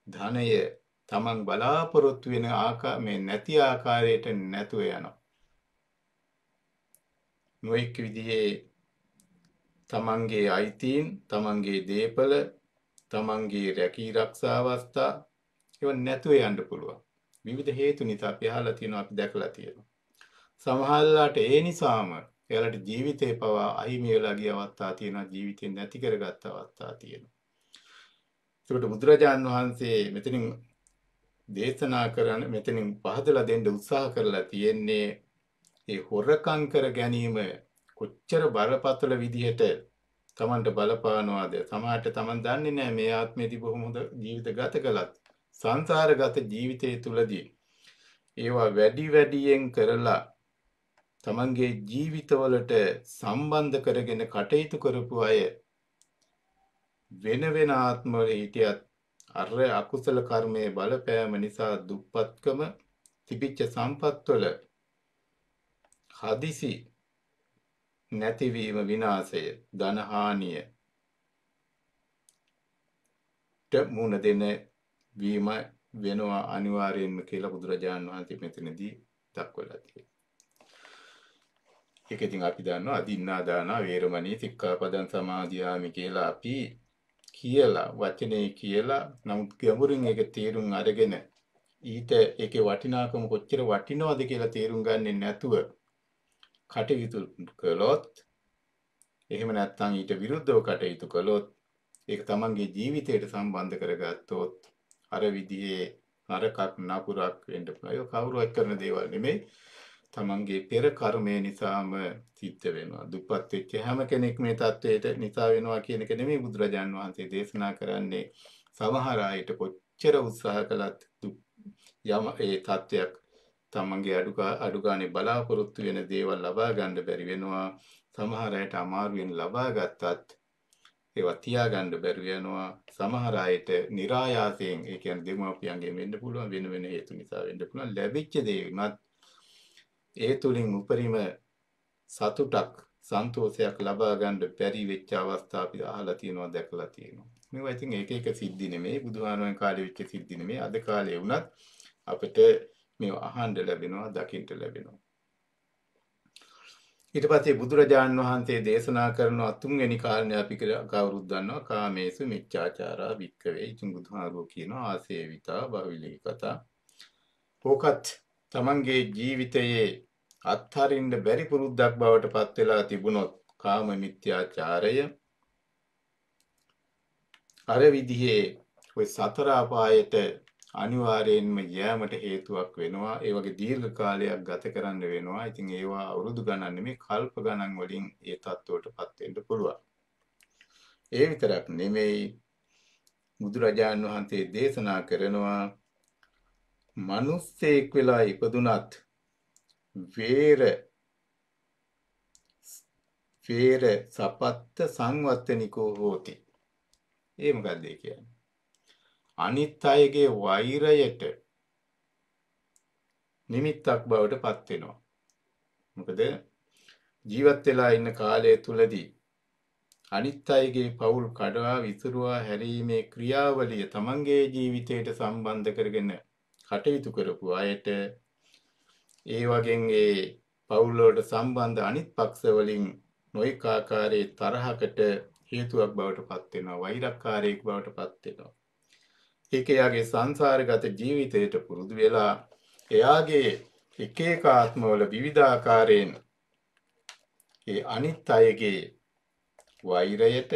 ධනය තමන් බලාපොරොත්තු වෙන මේ නැති ආකාරයට නැතුව යනවා. නොඑක් විදිහේ තමන්ගේ අයිතීන්, තමන්ගේ දේපල, තමන්ගේ රැකී ආරක්ෂා අවස්ථා ඒව නැතුව යන්න පුළුවන්. විවිධ හේතු නිසා අපි අහලා තියෙනවා, අපි දැකලා තියෙනවා. සමහරවිට ඒ නිසාම එයාලට ජීවිතේ පවා අහිමි වෙලා ගිය අවස්ථා තියෙනවා, ජීවිතේ නැති කරගත්ත අවස්ථා තියෙනවා. ඒකට බුදුරජාණන් වහන්සේ මෙතනින් දේශනා කරන මෙතනින් පහදලා දෙන්න උත්සාහ කරලා තියෙන්නේ ඒ හොරකම් කර ගැනීම කොච්චර බරපතල විදිහට තමන්ට බලපානවාද. සමහරට තමන් දන්නේ නැහැ මේ ආත්මයේදී බොහොම හොඳ ජීවිත ගත කළත් සංසාරගත ජීවිතයේ තුලදී ඒවා වැඩියෙන් කරලා තමන්ගේ ජීවිතවලට සම්බන්ධ කරගෙන කටයුතු කරපු අය වෙන ආත්මවල හිටියත් අර අකුසල කර්මයේ බලපෑම නිසා දුප්පත්කම තිබිච්ච සම්පත්වල හදිසි නැතිවීම, විනාශය, ධනහානිය මුහුණ දෙන වීම වෙනවා අනිවාර්යෙන්ම කියලා බුදුරජාණන් වහන්සේ මෙතනදී දක්වලා තියෙනවා. ඒක ඉතින් අපි දන්නවා අදින්නා දාන වේරමණී සික්ඛාපදං සමාදියාමි කියලා අපි කියලා වචනේ කියලා නමුත් ගැඹුරින් ඒක තේරුම් අරගෙන ඊට ඒකේ වටිනාකම කොච්චර වටිනවද කියලා තේරුම් ගන්නේ නැතුව කටයුතු කළොත්, එහෙම නැත්නම් ඊට විරුද්ධව කටයුතු කළොත්, ඒක තමන්ගේ ජීවිතයට සම්බන්ධ කරගත්තොත් අර විදිහේ නරකක් නපුරක් වෙන්න පුළුවන්. ඒක කවුරුවත් කරන දේවල් නෙමෙයි. තමන්ගේ පෙර කර්මය නිසාම සිද්ධ වෙනවා. දුප්පත් වෙච්ච හැම කෙනෙක් මේ தത്വයට නිසා වෙනවා කියන එක නෙමෙයි බුදුරජාන් වහන්සේ දේශනා කරන්නේ. සමහර අයට කොච්චර උත්සාහ කළත් යම ඒ தത്വයක් තමන්ගේ අඩුගානේ බලාපොරොත්තු වෙන දේවල් ලබා ගන්න බැරි වෙනවා. සමහර අයට අමාරුවෙන් ලබා ගත්තත් ඒවා තියාගන්න බැරි වෙනවා. සමහර අයට નિરાයාසයෙන්, ඒ කියන්නේ දෙමාපියන්ගෙන් වෙන්න පුළුවන්, වෙන හේතු නිසා වෙන්න පුළුවන්, ලැබිච්ච දේ උනත් ඒ තුලින් උපරිම සතුටක්, සන්තෝෂයක් ලබා ගන්න බැරි වෙච්ච අවස්ථා අපි අහලා තියෙනවා, දැකලා තියෙනවා. මේවා ඉතින් එක සිද්ධි නෙමෙයි, බුදුහාමරන් කාලේ වෙච්ච සිද්ධි නෙමෙයි. අද කාලේ වුණත් අපිට මේවා අහන්න ලැබෙනවා, දකින්න ලැබෙනවා. ඊට පස්සේ බුදුරජාණන් වහන්සේ දේශනා කරන තුන්වෙනි කාරණේ අපි කවුරුත් දන්නවා කාමේසු මිච්ඡාචාරා වික්කවේ. ඉතින් බුදුහාරෝ කියනවා ආසේවිතා බහුලී කතා. ඕකත් තමන්ගේ ජීවිතයේ අත්හරින්න බැරි පුරුද්දක් බවට පත් වෙලා තිබුණොත් කාම මිත්‍යාචාරය අර විදිහේ ඔය සතර අපායට අනිවාර්යයෙන්ම යෑමට හේතුවක් වෙනවා. ඒ වගේ දීර්ඝ කාලයක් ගත කරන්න වෙනවා. ඉතින් ඒවා අවුරුදු ගණන් නෙමෙයි කල්ප ගණන් වලින් ඒ තත්ත්වයටපත් වෙන්න පුළුවන්. ඒ විතරක් නෙමෙයි බුදුරජාණන් වහන්සේ දේශනා කරනවා මිනිස්සෙක් වෙලා ඉපදුනත් වේර සපත්ත සංවත්තනිකෝ හෝති. ඒ මොකක්ද ඒ කියන්නේ? අනිත් අයගේ වෛරයට නිමිත්තක් බවට පත් වෙනවා. මොකද ජීවත් වෙලා ඉන්න කාලය තුලදී අනිත් අයගේ පවුල් කඩවා විසිරුවා හැරීමේ ක්‍රියාවලිය තමන්ගේ ජීවිතයට සම්බන්ධ කරගෙන කටයුතු කරපු අයට ඒ වගේ ඒ පවුල් වලට සම්බන්ධ අනිත් පක්ෂ වලින් නොඑක ආකාරයේ තරහකට හේතුවක් බවට පත් වෙනවා. වෛරක්කාරයෙක් බවට පත් වෙනවා. ඒක එයාගේ සංසාරගත ජීවිතයට පුරුදු වෙලා එයාගේ එක එක ආත්මවල විවිධාකාරයෙන් ඒ අනිත් අයගේ වෛරයට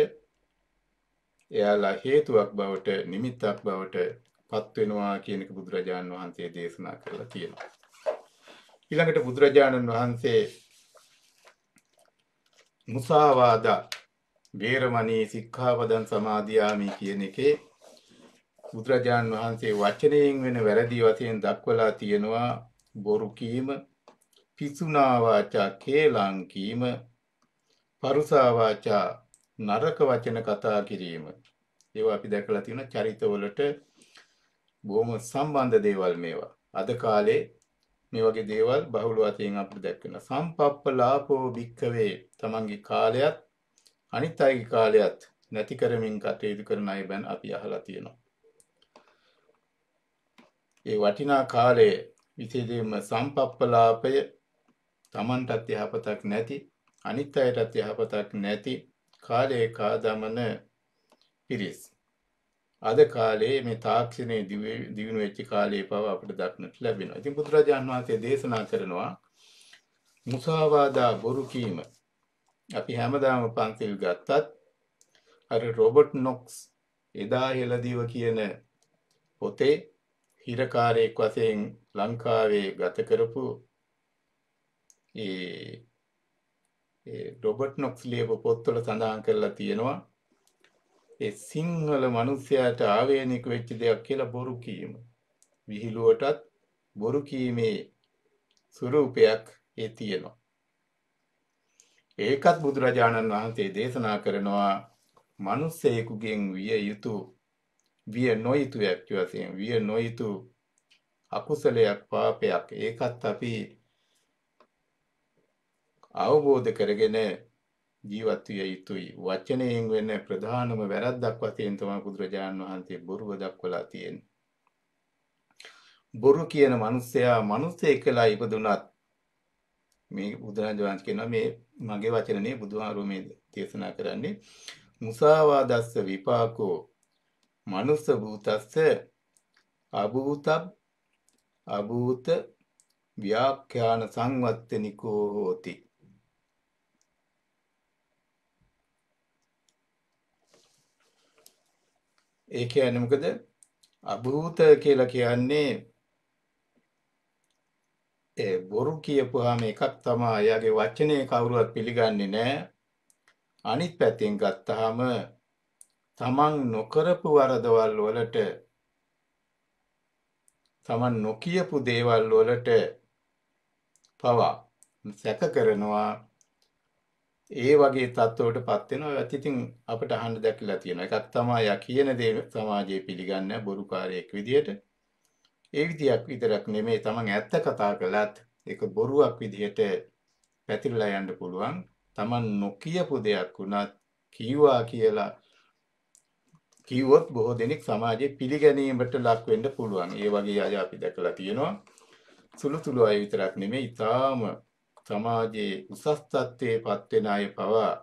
එයාලා හේතුවක් බවට නිමිත්තක් බවට පත් වෙනවා කියන එක බුදුරජාණන් වහන්සේ දේශනා කරලා තියෙනවා. ඊළඟට බුදුරජාණන් වහන්සේ මුසාවාදා වේරමණී සික්ඛාපදං සමාදියාමි කියන එකේ බුදුරජාණන් වහන්සේ වචනයෙන් වෙන වැරදි වශයෙන් දක්වලා තියෙනවා බොරු කීම, පිසුනා වාචා කේලම් කීම, පරුසා වාචා නරක වචන කතා කිරීම. ඒවා අපි දැකලා තියෙන චරිතවලට බොහොම සම්බන්ධ දේවල් මේවා. අද කාලේ මේ වගේ දේවල් බහුල වශයෙන් අපිට දැක්කන. සම්පප්පලාපෝ භික්ඛවේ තමන්ගේ කාලයත් අනිත් අයගේ කාලයත් නැති කරමින් කටයුතු කරන අය බෑන් අපි අහලා තියෙනවා. ඒ වටිනා කාලයේ විශේෂයෙන්ම සම්පප්පලාපය තමන්ටත් යහපතක් නැති අනිත් අයටත් යහපතක් නැති කාලයේ කාදමන පිරිස්. අද කාලේ මේ තාක්ෂණයේ දියුණු වෙච්ච කාලේ පව අපිට දක්නට ලැබෙනවා. ඉතින් බුදුරජාණන් වහන්සේ දේශනා කරනවා මුසාවාදා බොරු කීම. අපි හැමදාම පන්සිල් ගත්තත් අර රොබර්ට් නොක්ස් එදා හෙළදිව කියන පොතේ හිරකාරයෙක් වශයෙන් ලංකාවේ ගත කරපු ඒ රොබර්ට් නොක්ස් ලියපු පොත්වල සඳහන් කරලා තියෙනවා ඒ සිංහල මිනිසයාට ආවේනික වෙච්ච දෙයක් කියලා බොරු කීම. විහිළුවටත් බොරු කීමේ ස්වරූපයක් ඒ තියෙනවා. ඒකත් බුදුරජාණන් වහන්සේ දේශනා කරනවා මිනිසෙකුගෙන් විය නොයුතු වශයෙන් විය නොයුතු අකුසලයක් පාපයක් ඒකත් අපි අවබෝධ කරගෙන ජීවත් විය යුතුයි. වචනයෙන් වෙන ප්‍රධානම වැරද්දක් වශයෙන් තමයි බුදුරජාණන් වහන්සේ බොරුව දක්වලා තියෙන්නේ. බොරු කියන මිනිසයා මිනිසෙක් කියලා ඉපදුනත් මේ බුදුරජාණන් වහන්සේ කියනවා මේ මගේ වචන නේ බුදුහාරෝ මේ දේශනා කරන්නේ මුසාවාදස්ස විපාකෝ මනුස්ස භූතස්ස අභූත ව්‍යාඛ්‍යාන සංවත්තනිකෝ හෝති. ඒ කියන්නේ මොකද? අභූත කියලා කියන්නේ ඒ බොරු කියපුවාම එකක් තමයි එයාගේ වචනේ කවුරුවත් පිළිගන්නේ නැහැ. අනිත් පැත්තෙන් ගත්තාම තමන් නොකරපු වරදවල් වලට තමන් නොකියපු දේවල් වලට පවා සැක කරනවා. ඒ වගේ තත්ත්වවලට පත් වෙනවා. ඒත් ඉතින් අපිට අහන්න දැක්කලා තියෙනවා. එකක් තමයි යා කියන දේ සමාජයේ පිළිගන්නේ බොරුකාරයෙක් විදියට. ඒ විදියක් විතරක් නෙමෙයි තමන් ඇත්ත කතා කළත් ඒක බොරුවක් විදියට පැතිරලා යන්න පුළුවන්. තමන් නොකියපු දෙයක් වුණත් කීවා කියලා කිව්වොත් බොහෝ දෙනෙක් සමාජයේ පිළිගැනීමට ලක් වෙන්න පුළුවන්. ඒ වගේ අය අපි දැකලා තියෙනවා. සුළු සුළු අය විතරක් නෙමෙයි ඊටාම සමාජයේ උසස් තත්ත්වයේ පත් වෙන අය පවා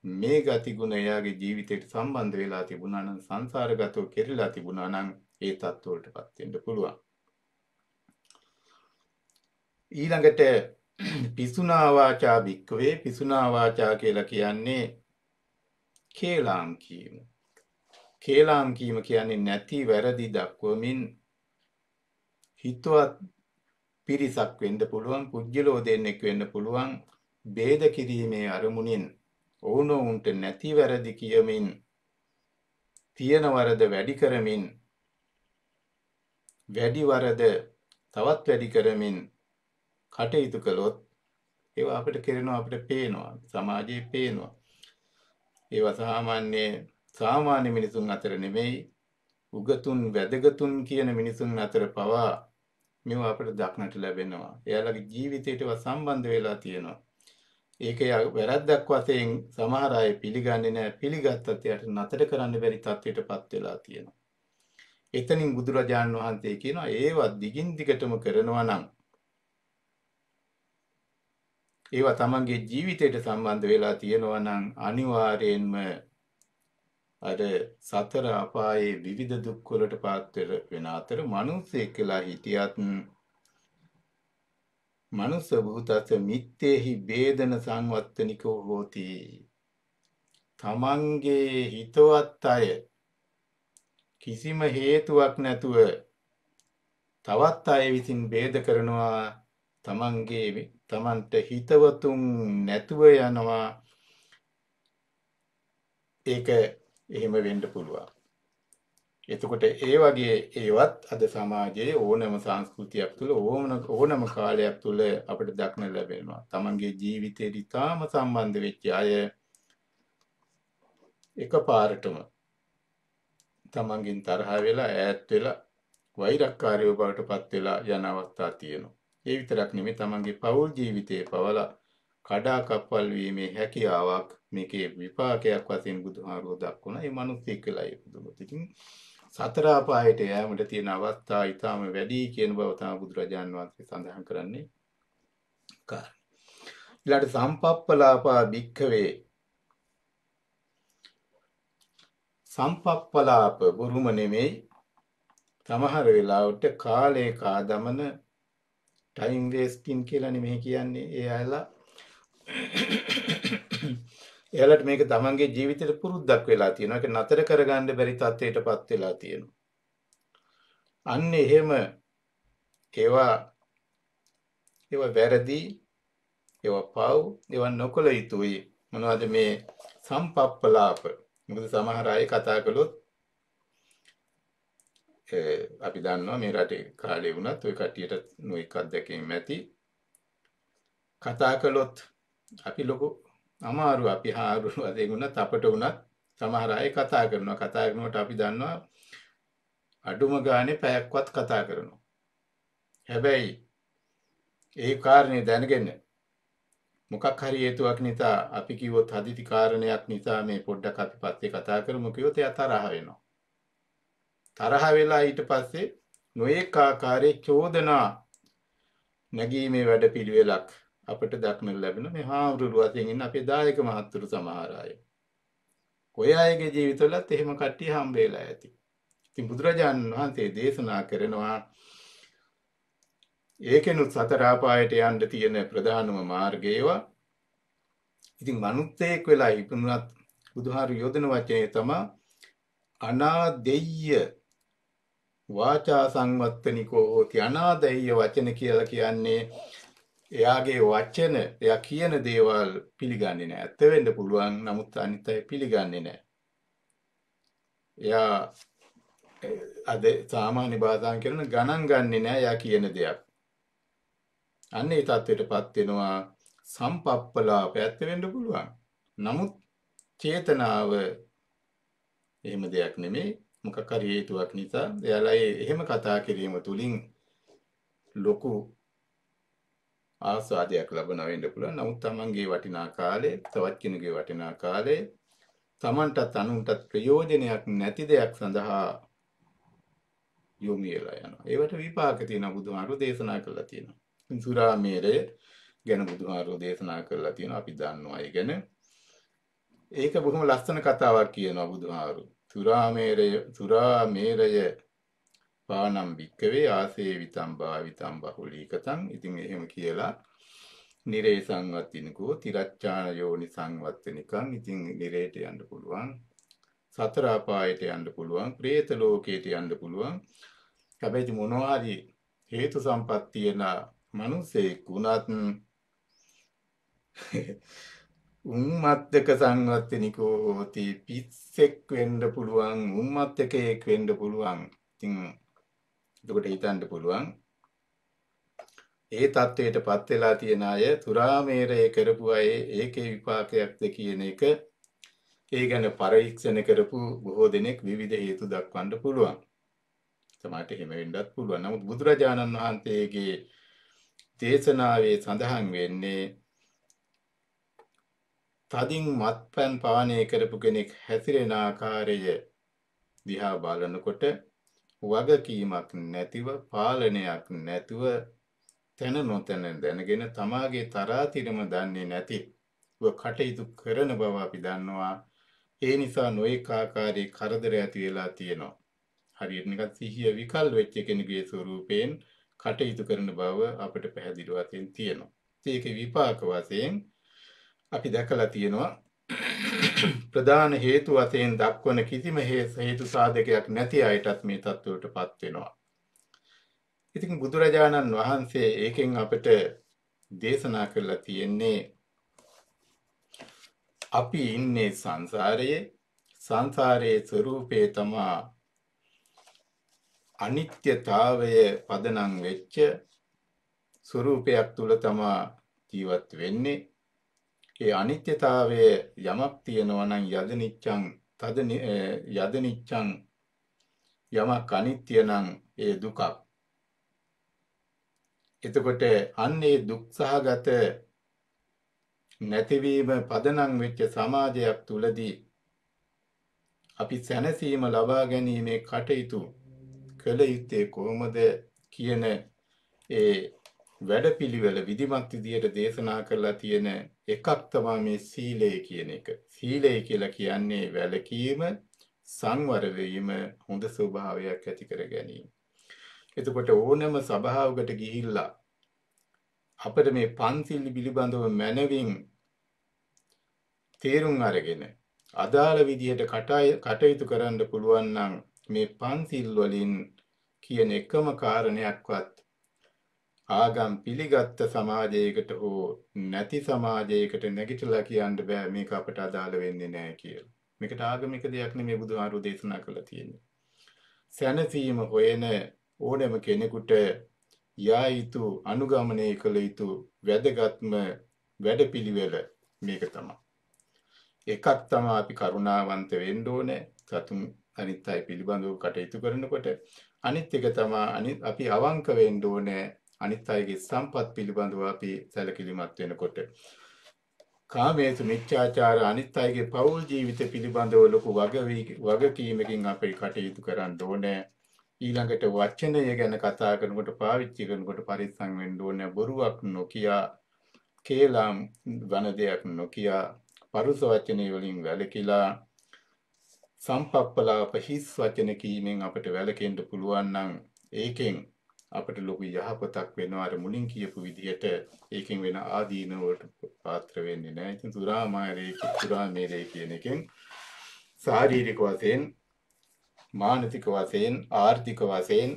මේ ගතිගුණ එයාගේ ජීවිතයට සම්බන්ධ වෙලා තිබුණා නම් සංසාරගතව කෙරලා තිබුණා නම් ඒ තත්ත්වවලටපත් වෙන්න පුළුවන්. ඊළඟට පිසුනා වාචා භික්කවේ පිසුනා වාචා කියලා කියන්නේ කේලාම් කීම. කේලාම් කීම කියන්නේ නැති වැරදි දක්වමින් හිතවත් පිරිසක් වෙන්න පුළුවන්, පුජ්‍යලෝ දෙන්නෙක් වෙන්න පුළුවන්, ભેද කිරීමේ අරමුණින් ඔවුනොවුන්ට නැති වැරදි කියමින් තියෙන වරද වැඩි කරමින් වැඩි වරද තවත් වැඩි කරමින් කටයුතු කළොත් ඒවා අපිට කරනවා, අපිට පේනවා, සමාජයේ පේනවා. ඒවා සාමාන්‍ය මිනිසුන් අතර නෙමෙයි, උගතුන් වැදගතුන් කියන මිනිසුන් අතර පවා මේවා අපිට දක්නට ලැබෙනවා. එයාලගේ ජීවිතේටව සම්බන්ධ වෙලා තියෙනවා. ඒක වැරද්දක් වශයෙන් සමහර අය පිළිගන්නේ නැහැ. පිළිගත්තත් එයාට නතර කරන්න බැරි තත්ත්වයටපත් වෙලා තියෙනවා. එතනින් බුදුරජාණන් වහන්සේ කියනවා ඒවා දිගින් දිගටම කරනවා නම් ඒවා තමන්ගේ ජීවිතයට සම්බන්ධ වෙලා තියෙනවා නම් අනිවාර්යයෙන්ම අර සතර අපායේ විවිධ දුක් වලට පාත් වෙන අතර මිනිස්සෙක් කියලා හිටියත් මනුස්ස භූතස්ස මිත්තේහි වේදන සංවත්තනිකෝ හෝති. තමන්ගේ හිතවත් අය කිසිම හේතුවක් නැතුව තවත් අය විසින් ભેද කරනවා, තමන්ට හිතවතුන් නැතුව යනවා. ඒක එහෙම වෙන්න පුළුවන්. එතකොට ඒ වගේ ඒවත් අද සමාජයේ ඕනම සංස්කෘතියක් තුළ ඕනම කාලයක් තුළ අපිට දක්න ලැබෙනවා. තමන්ගේ ජීවිතේට ඉතාම සම්බන්ධ වෙච්ච අය එකපාරටම තමන්ගෙන් තරහ වෙලා ඈත් වෙලා වෛරක්කාරයෝ බවට පත් වෙලා යන අවස්ථා තියෙනවා. ඒ විතරක් නෙමෙයි, තමන්ගේ පෞල් ජීවිතයේ පවලා කඩාකප්පල් වීමේ හැකියාවක් මේකේ විපාකයක් වශයෙන් බුදුහාරෝ දක්වන ඒ මිනිස්සෙක් වෙලා ඉපදුනොත් ඉතින් සතර අපායට යෑමට තියෙන අවස්ථා ඊටාම වැඩි කියන බව තමයි බුදුරජාන් වහන්සේ සඳහන් කරන්නේ. ඊළඟට සම්පප්පලාපා භික්ඛවේ. සම්පප්පලාප බුරුම නෙමෙයි, සමහර වෙලාවට කාලේ කාදමන ටයිම් වේස්ටිං කියලා නෙමෙයි කියන්නේ. එයාලට මේක තමන්ගේ ජීවිතේට පුරුද්දක් වෙලා තියෙනවා. ඒක නතර කරගන්න බැරි තත්ත්වයකටපත් වෙලා තියෙනවා. අන්න එහෙම ඒවා වැරදි, ඒවා පව්, ඒවා නොකළ යුතුයි. මොනවද මේ සම්පප්පලාප? මොකද සමහර අය කතා කළොත් අපි දන්නවා මේ රටේ කාලේ වුණත් ඔය කට්ටියට නොඑක අත්දැකීම් ඇති. කතා කළොත් අපි ලොකු අමාරු, අපි හාරු වශයෙන් වුණත් අපට වුණත් සමහර අය කතා කරනකොට අපි දන්නවා අඩුම ගානේ පැයක්වත් කතා කරනවා. හැබැයි ඒ කාරණේ දැනගෙන මොකක් හරි හේතුවක් නිසා අපි කිව්වොත් හදිසි කාරණයක් නිසා මේ පොඩ්ඩක් අපි පස්සේ කතා කරමු කිව්වොත් එයා තරහ වෙනවා. තරහ වෙලා ඊට පස්සේ නොඑක ආකාරයේ චෝදනා නැගීමේ වැඩපිළිවෙලක් අපිට දක්නට ලැබෙන මේ හාමුදුරුවෝ වශයෙන් ඉන්න අපේ දායක මහත්තුරු සමහර අය. ඔය අයගේ ජීවිතවලත් එහෙම කට්ටිය හම්බ වෙලා ඇති. ඉතින් බුදුරජාණන් වහන්සේ දේශනා කරනවා ඒකෙනුත් සතර අපායට යන්න තියෙන ප්‍රධානම මාර්ගය ඒවා. ඉතින් මනුස්සයෙක් වෙලා ඉපදුනත් බුදුහාරු යොදන වචනේ තමයි අනාදෙය්‍ය වාචා සංවත්තනිකෝ හෝති. අනාදෙය්‍ය වචන කියලා කියන්නේ එයාගේ වචන, එයා කියන දේවල් පිළිගන්නේ නැහැ. ඇත්ත වෙන්න පුළුවන්, නමුත් අනිත් අය පිළිගන්නේ නැහැ. එයා අද සාමාන්‍ය භාෂාවෙන් කියන ගණන් ගන්නේ නැහැ එයා කියන දෙයක්. අන්න ඒ තත්ත්වයටපත් වෙනවා. සම්පප්පලාප ඇත්ත වෙන්න පුළුවන්. නමුත් චේතනාව එහෙම දෙයක් නෙමෙයි. මොකක් හරි හේතුවක් නිසා එයාලා එහෙම කතා කිරීම තුලින් ලොකු ආස්වාදයක් ලබන වෙන්න පුළුවන්. නමුත් තමන්ගේ වටිනා කාලේ, තවත් කෙනෙකුගේ වටිනා කාලේ තමන්ටත් අනුන්ටත් ප්‍රයෝජනයක් නැති දෙයක් සඳහා යොමු වෙලා යනවා. ඒවට විපාක තියෙනවා. බුදුහාමුදුරුවෝ දේශනා කළා තියෙනවා. සුරාමේරය, ගැන බුදුහාරෝ දේශනා කරලා තියෙනවා. අපි දන්නවා ඒ ගැන. ඒක බොහොම ලස්සන කතාවක් කියනවා බුදුහාරෝ. සුරාමේරය පානම් භික්කවේ ආසේවිතම් භාවිතම් බහුලීකතං. ඉතින් එහෙම කියලා නිරේ සංවත්තිනිකෝ තිරච්ඡාන යෝනි සංවත්තනිකං. ඉතින් නිරේට යන්න පුළුවන්, සතර අපායට යන්න පුළුවන්, പ്രേත ලෝකයට යන්න පුළුවන්. හැබැයි මොනවා හරි හේතු සම්පත් තියෙන මිනිසෙක් වුණත් උම්මත්තක සංවත්තනිකෝ හෝති. පිස්සෙක් වෙන්න පුළුවන්, උම්මත්තකයෙක් වෙන්න පුළුවන්. ඉතින් එතකොට හිතන්න පුළුවන් ඒ தത്വයට පත් වෙලා තියෙන අය සුරාමේරය කරපු අය ඒකේ විපාකයක්ද කියන එක ඒ ගැන පරීක්ෂණ කරපු බොහෝ දෙනෙක් විවිධ හේතු දක්වන්න පුළුවන්. සමහරට එහෙම වෙන්නත් පුළුවන්. නමුත් බුදුරජාණන් වහන්සේගේ දේශනාවේ සඳහන් වෙන්නේ තදින් මත්පැන් පානය කරපු කෙනෙක් හැසිරෙන ආකාරය දිහා බලනකොට වගකීමක් නැතිව, පාලනයක් නැතුව, තන නොතන දැනගෙන තමාගේ තරාතිරම දන්නේ නැති කටයුතු කරන බව අපි දන්නවා. ඒ නිසා නොඑක ආකාරයේ කරදර ඇති වෙලා තියෙනවා. හරියට නිකන් සිහිය විකල් වෙච්ච කෙනෙකුගේ ස්වරූපයෙන් කටයුතු කරන බව අපිට පැහැදිලි වශයෙන් තියෙනවා. ඒකේ විපාක වශයෙන් අපි දැකලා තියෙනවා ප්‍රධාන හේතු වශයෙන් දක්වන කිසිම හේතු සාධකයක් නැති අයටත් මේ තත්ත්වයටපත් වෙනවා. ඉතින් බුදුරජාණන් වහන්සේ ඒකෙන් අපිට දේශනා කරලා තියෙන්නේ අපි ඉන්නේ සංසාරයේ ස්වરૂපේ තමා අනිත්‍යතාවය පදනම් වෙච්ච ස්වરૂපයක් තුල තමා ජීවත් වෙන්නේ. ඒ අනිත්‍යතාවය යමක් තියෙනවා නම් යදනිච්ඡං යමක් අනිත්‍ය නම් ඒ දුකක්. එතකොට අන්නේ දුක්සහගත නැතිවීම පදනම් වෙච්ච සමාජයක් තුලදී අපි සැනසීම ලබා ගැනීමේ කටයුතු කළ යුත්තේ කොහොමද කියන ඒ වැඩපිළිවෙල විධිමත් විදියට දේශනා කරලා තියෙන එකක් තමයි මේ සීලය කියන එක. සීලය කියලා කියන්නේ වැළකීම, සංවර වීම, හොඳ ස්වභාවයක් ඇති කර ගැනීම. එතකොට ඕනෑම සභාවකට ගිහිල්ලා අපිට මේ පන්සිල් පිළිබඳව මනවින් තේරුම් අරගෙන අදාළ විදියට කටයුතු කරන්න පුළුවන් නම් මේ පන්සිල් වලින් කියන එකම කාරණයක්වත් ආගම් පිළිගත් සමාජයකට හෝ නැති සමාජයකට නැගිටලා කියන්න බෑ මේක අපට අදාළ වෙන්නේ නැහැ කියලා. මේකට ආගමික දෙයක් නෙමෙයි බුදුහාරු දේශනා කළා තියෙන්නේ. සැනසීම හොයන ඕනෑම කෙනෙකුට යා යුතු අනුගමනය කළ යුතු වැදගත්ම වැඩපිළිවෙල මේක තමයි. එකක් තමයි අපි කරුණාවන්ත වෙන්න ඕනේ සතුන් අනිත් අය පිළිබඳව කටයුතු කරනකොට. අනිත් එක තමයි අපි අවංක වෙන්න ඕනේ අනිත් අයගේ සම්පත් පිළිබඳව අපි සැලකිලිමත් වෙනකොට. කාමයේ මිච්ඡාචාර අනිත් අයගේ පෞල් ජීවිත පිළිබඳව ලොකු වගකීමකින් අපි කටයුතු කරන්න ඕනේ. ඊළඟට වචනය ගැන කතා කරනකොට පාවිච්චි කරනකොට පරිස්සම් වෙන්න ඕනේ. බොරුවක් නොකිය, කේලම් වන දෙයක් නොකිය, පරුස වචනේ වලින් වැළකීලා සම්පප්පලාප හිස් වචන කීමෙන් අපිට වැළකෙන්න පුළුවන් නම් ඒකෙන් අපිට ලොකු යහපතක් වෙනවා. අර මුලින් කියපු විදිහට ඒකෙන් වෙන ආදීන වලට පාත්‍ර වෙන්නේ නැහැ. ඉතින් සුරාමේරය කියන එකෙන් ශාරීරික වශයෙන්, මානසික වශයෙන්, ආර්ථික වශයෙන්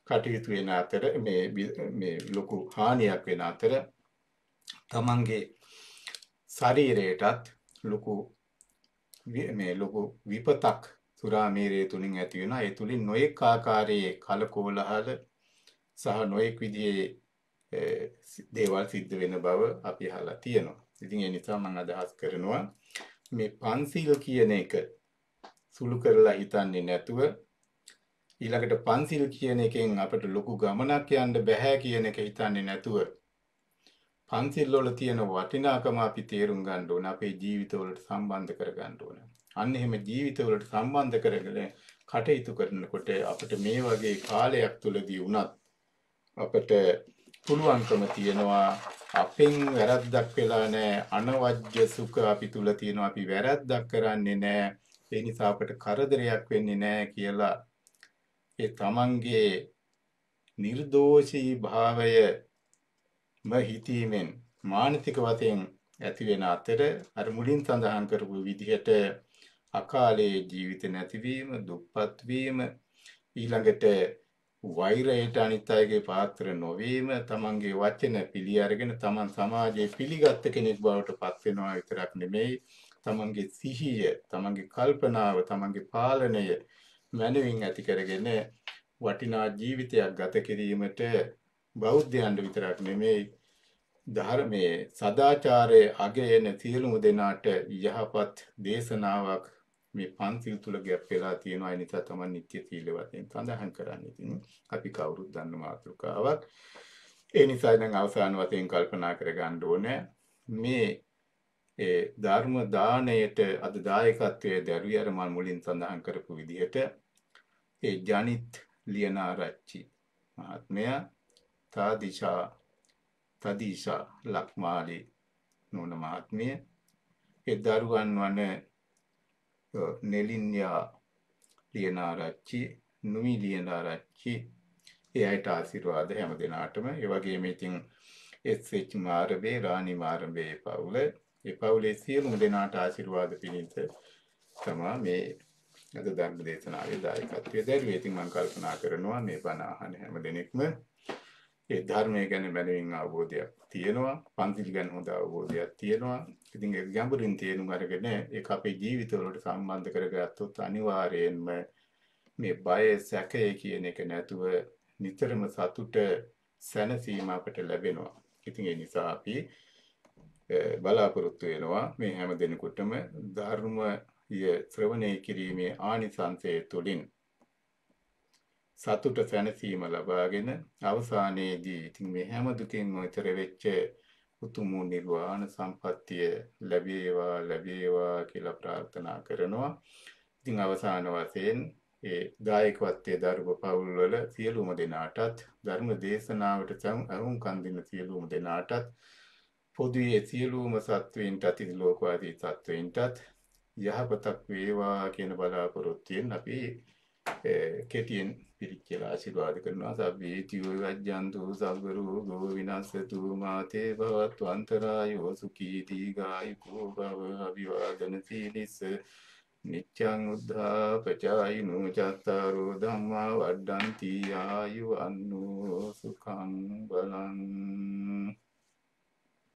කටයුතු වෙන අතර මේ ලොකු හානියක් වෙන අතර තමන්ගේ ශරීරයටත් ලොකු විපතක් සුරාමේරය තුලින් ඇති වෙනවා. ඒ තුලින් නොඑක ආකාරයේ කලකෝලහල සහ නොඑක් විදිහේ දේවල් සිද්ධ වෙන බව අපි අහලා තියෙනවා. ඉතින් ඒ නිසා මම අදහස් කරනවා මේ පන්සිල් කියන එක සුළු කරලා හිතන්නේ නැතුව ඊළඟට පන්සිල් කියන එකෙන් අපිට ලොකු ගමනක් යන්න බෑ කියන එක හිතන්නේ නැතුව පන්සිල් වල තියෙන වටිනාකම අපි තේරුම් ගන්න ඕන. අපේ ජීවිතවලට සම්බන්ධ කර ගන්න ඕන. අන්න එහෙම ජීවිතවලට සම්බන්ධ කරගෙන කටයුතු කරනකොට අපිට මේ වගේ කාලයක් තුලදී වුණත් අපිට පුළුවන්කම තියෙනවා අපෙන් වැරද්දක් වෙලා නැහැ. අනවජ්‍ය සුඛ අපි තුල තියෙනවා. අපි වැරද්දක් කරන්නේ නැහැ. ඒ නිසා අපට කරදරයක් වෙන්නේ නැහැ කියලා ඒ තමන්ගේ නිර්දෝෂී භාවයම හිතීමෙන් මානසික වශයෙන් ඇති වෙන අතර අර මුලින් සඳහන් කරපු විදිහට අකාලේ ජීවිත නැතිවීම, දුප්පත් වීම, ඊළඟට වෛරයට අනිත් අයගේ පාත්‍ර නොවීම, තමන්ගේ වචන පිළි අරගෙන තමන් සමාජයේ පිළිගත් කෙනෙක් බවට පත් වෙනවා විතරක් නෙමෙයි, තමන්ගේ සිහිය, තමන්ගේ කල්පනාව, තමන්ගේ පාලනය මනවින් ඇති කරගෙන වටිනා ජීවිතයක් ගත කිරීමට බෞද්ධයන්ට විතරක් නෙමෙයි ධර්මයේ සදාචාරයේ අගයන සියලුම දෙනාට යහපත් දේශනාවක් මේ පන්සිල් තුල ගැප් වෙලා තියෙනවා. ඒ නිසා තමයි නිත්‍ය සීල වශයෙන් සඳහන් කරන්නේ. ඉතින් අපි කවුරුත් දන්න මාතෘකාවක්. ඒ නිසා දැන් අවසාන වශයෙන් කල්පනා කරගන්න ඕනේ මේ ධර්ම දාණයට අද දායකත්වයේ දරුවේ අර මම මුලින් සඳහන් කරපු විදිහට ඒ ජනිත් ලියනාරච්චි මහත්මයා තදීෂා ලක්මාලි නෝන මහත්මිය ඒ දරුවන් වන නෙලින්යා ලියනාරච්චි නුමි ලියනාරච්චි එයාට ආශිර්වාද හැම දිනාටම ඒ වගේම ඉතින් එස්.එච්. මාරබේ රාණි මාරබේ පවුල ඒ පවුලේ සියලුම දෙනාට ආශිර්වාද පිණිස තමයි මේ අද ධර්ම දේශනාවේ දායකත්වයේ දරුවේ. ඉතින් මම කල්පනා කරනවා මේ බණ අහන හැම දෙනෙක්ම ඒ ධර්මය ගැන මනමින් අවබෝධයක් තියෙනවා, පන්තිල් ගැන හොඳ අවබෝධයක් තියෙනවා. ඉතින් ඒ ගැඹුරින් තේරුම් අරගෙන ඒක අපේ ජීවිතවලට සම්බන්ධ කරගත්තොත් අනිවාර්යයෙන්ම මේ බය සැකය කියන එක නැතුව නිතරම සතුට සැනසීම අපට ලැබෙනවා. ඉතින් ඒ නිසා අපි බලාපොරොත්තු වෙනවා මේ හැම දිනෙකටම ධර්මය ශ්‍රවණය කිරීමේ ආනිසංසය තුළින් සතුට සැනසීම ලබාගෙන අවසානයේදී ඉතින් මේ හැම දුකින්ම ඈතර වෙච්ච උතුම් නිර්වාණ සම්පත්තිය ලැබේවා කියලා ප්‍රාර්ථනා කරනවා. ඉතින් අවසාන වශයෙන් ඒ දායකත්වයේ දරුව පවුල් වල සියලුම දෙනාටත් ධර්ම දේශනාවට අහුම්කන් දෙන සියලුම දෙනාටත් පොදුවේ සියලුම සත්වයින්ටත් ලෝකවාදී සත්වයින්ටත් යහපතක් වේවා කියන බලාපොරොත්තුෙන් අපි කෙටියෙන් පිරිච්චලා ආශිර්වාද කරනවා. සබ්බේතියෝ වජ්ජන්තු සබ්බ රෝගෝ විනාශතු මාතේ භවත්ව අන්තරායෝ සුඛී දීඝායුකෝ භව අභිවාදන සීලිස නිච්ඡං උද්ධාපචායිනෝ චත්තාරෝ ධම්මා වඩ්ඩಂತಿ ආයුවන්නෝ සුඛං බලං.